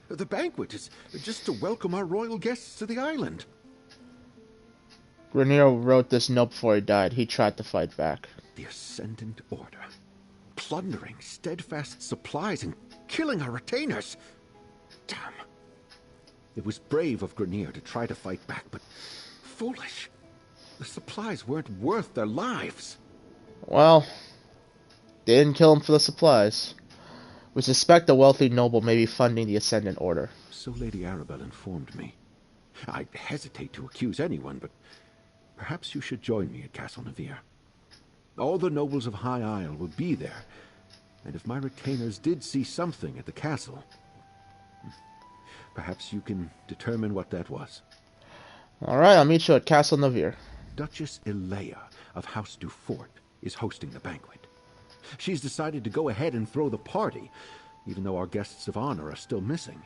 The banquet is just to welcome our royal guests to the island. Grenier wrote this note before he died. He tried to fight back. The Ascendant Order. Plundering Steadfast supplies and killing our retainers. Damn. It was brave of Grenier to try to fight back, but foolish. The supplies weren't worth their lives. Well, they didn't kill him for the supplies. We suspect a wealthy noble may be funding the Ascendant Order. So Lady Arabelle informed me. I hesitate to accuse anyone, but perhaps you should join me at Castle Navir. All the nobles of High Isle will be there, and if my retainers did see something at the castle, perhaps you can determine what that was. Alright, I'll meet you at Castle Navir. Duchess Elea of House Dufort is hosting the banquet. She's decided to go ahead and throw the party, even though our guests of honor are still missing.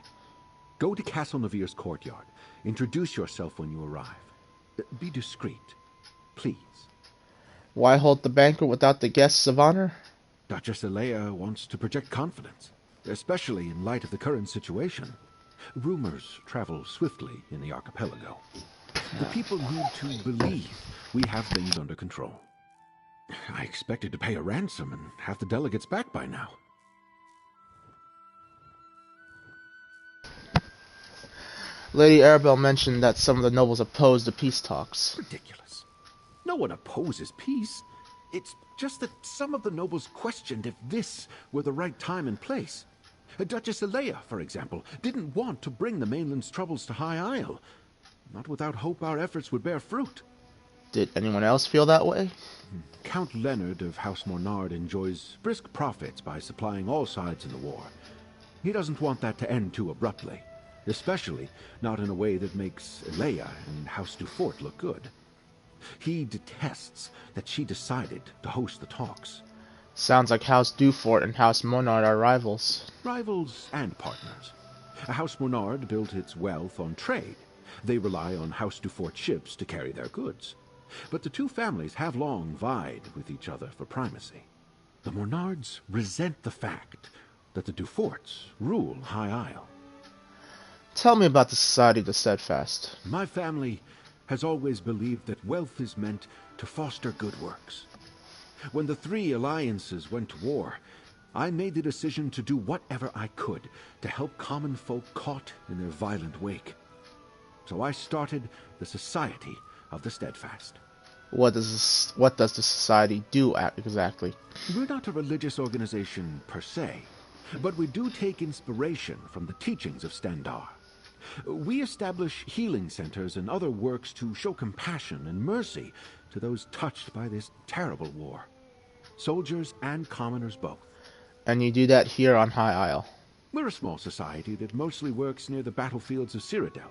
Go to Castle Navir's courtyard. Introduce yourself when you arrive. Be discreet, please. Why hold the banquet without the guests of honor? Duchess Elea wants to project confidence, especially in light of the current situation. Rumors travel swiftly in the archipelago. The people need to believe we have things under control. I expected to pay a ransom and have the delegates back by now. Lady Arabelle mentioned that some of the nobles opposed the peace talks. Ridiculous. No one opposes peace. It's just that some of the nobles questioned if this were the right time and place. Duchess Elea, for example, didn't want to bring the mainland's troubles to High Isle. Not without hope our efforts would bear fruit. Did anyone else feel that way? Count Leonard of House Mornard enjoys brisk profits by supplying all sides in the war. He doesn't want that to end too abruptly, especially not in a way that makes Elea and House Dufort look good. He detests that she decided to host the talks. Sounds like House Dufort and House Mornard are rivals. Rivals and partners. House Mornard built its wealth on trade. They rely on House Dufort ships to carry their goods. But the two families have long vied with each other for primacy. The Mornards resent the fact that the Duforts rule High Isle. Tell me about the Society of the Steadfast. My family has always believed that wealth is meant to foster good works. When the three alliances went to war, I made the decision to do whatever I could to help common folk caught in their violent wake. So I started the Society of the Steadfast. What does the society do exactly? We're not a religious organization per se, but we do take inspiration from the teachings of Stendarr. We establish healing centers and other works to show compassion and mercy to those touched by this terrible war. Soldiers and commoners both. And you do that here on High Isle? We're a small society that mostly works near the battlefields of Cyrodiil.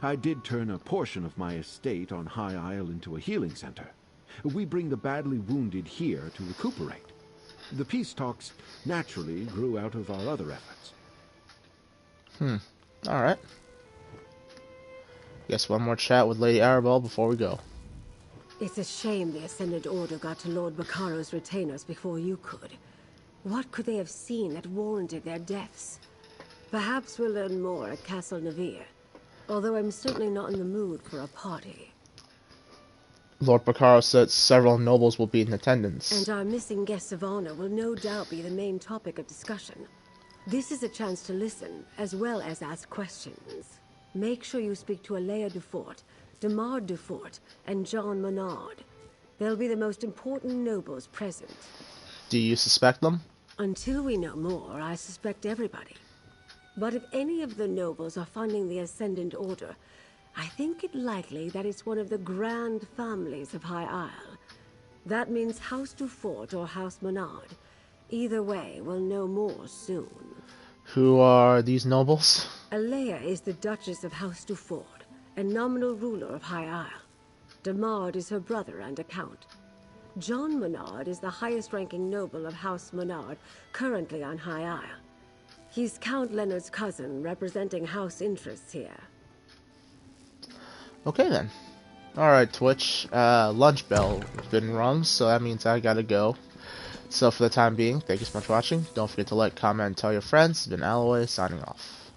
I did turn a portion of my estate on High Isle into a healing center. We bring the badly wounded here to recuperate. The peace talks naturally grew out of our other efforts. Alright. Guess one more chat with Lady Arabelle before we go. It's a shame the Ascendant Order got to Lord Bacaro's retainers before you could. What could they have seen that warranted their deaths? Perhaps we'll learn more at Castle Navir, although I'm certainly not in the mood for a party. Lord Bacaro said several nobles will be in attendance. And our missing guests of honor will no doubt be the main topic of discussion. This is a chance to listen, as well as ask questions. Make sure you speak to Alea Dufort, Damar Dufort, and John Menard. They'll be the most important nobles present. Do you suspect them? Until we know more, I suspect everybody. But if any of the nobles are funding the Ascendant Order, I think it likely that it's one of the grand families of High Isle. That means House Dufort or House Menard. Either way, we'll know more soon. Who are these nobles? Alea is the Duchess of House Dufort, and nominal ruler of High Isle. Damard is her brother and a count. John Menard is the highest-ranking noble of House Menard, currently on High Isle. He's Count Leonard's cousin, representing house interests here. Okay then. Alright, Twitch. Lunch bell has been rung, so that means I gotta go. So for the time being, thank you so much for watching. Don't forget to like, comment, and tell your friends. It's been Alloway, signing off.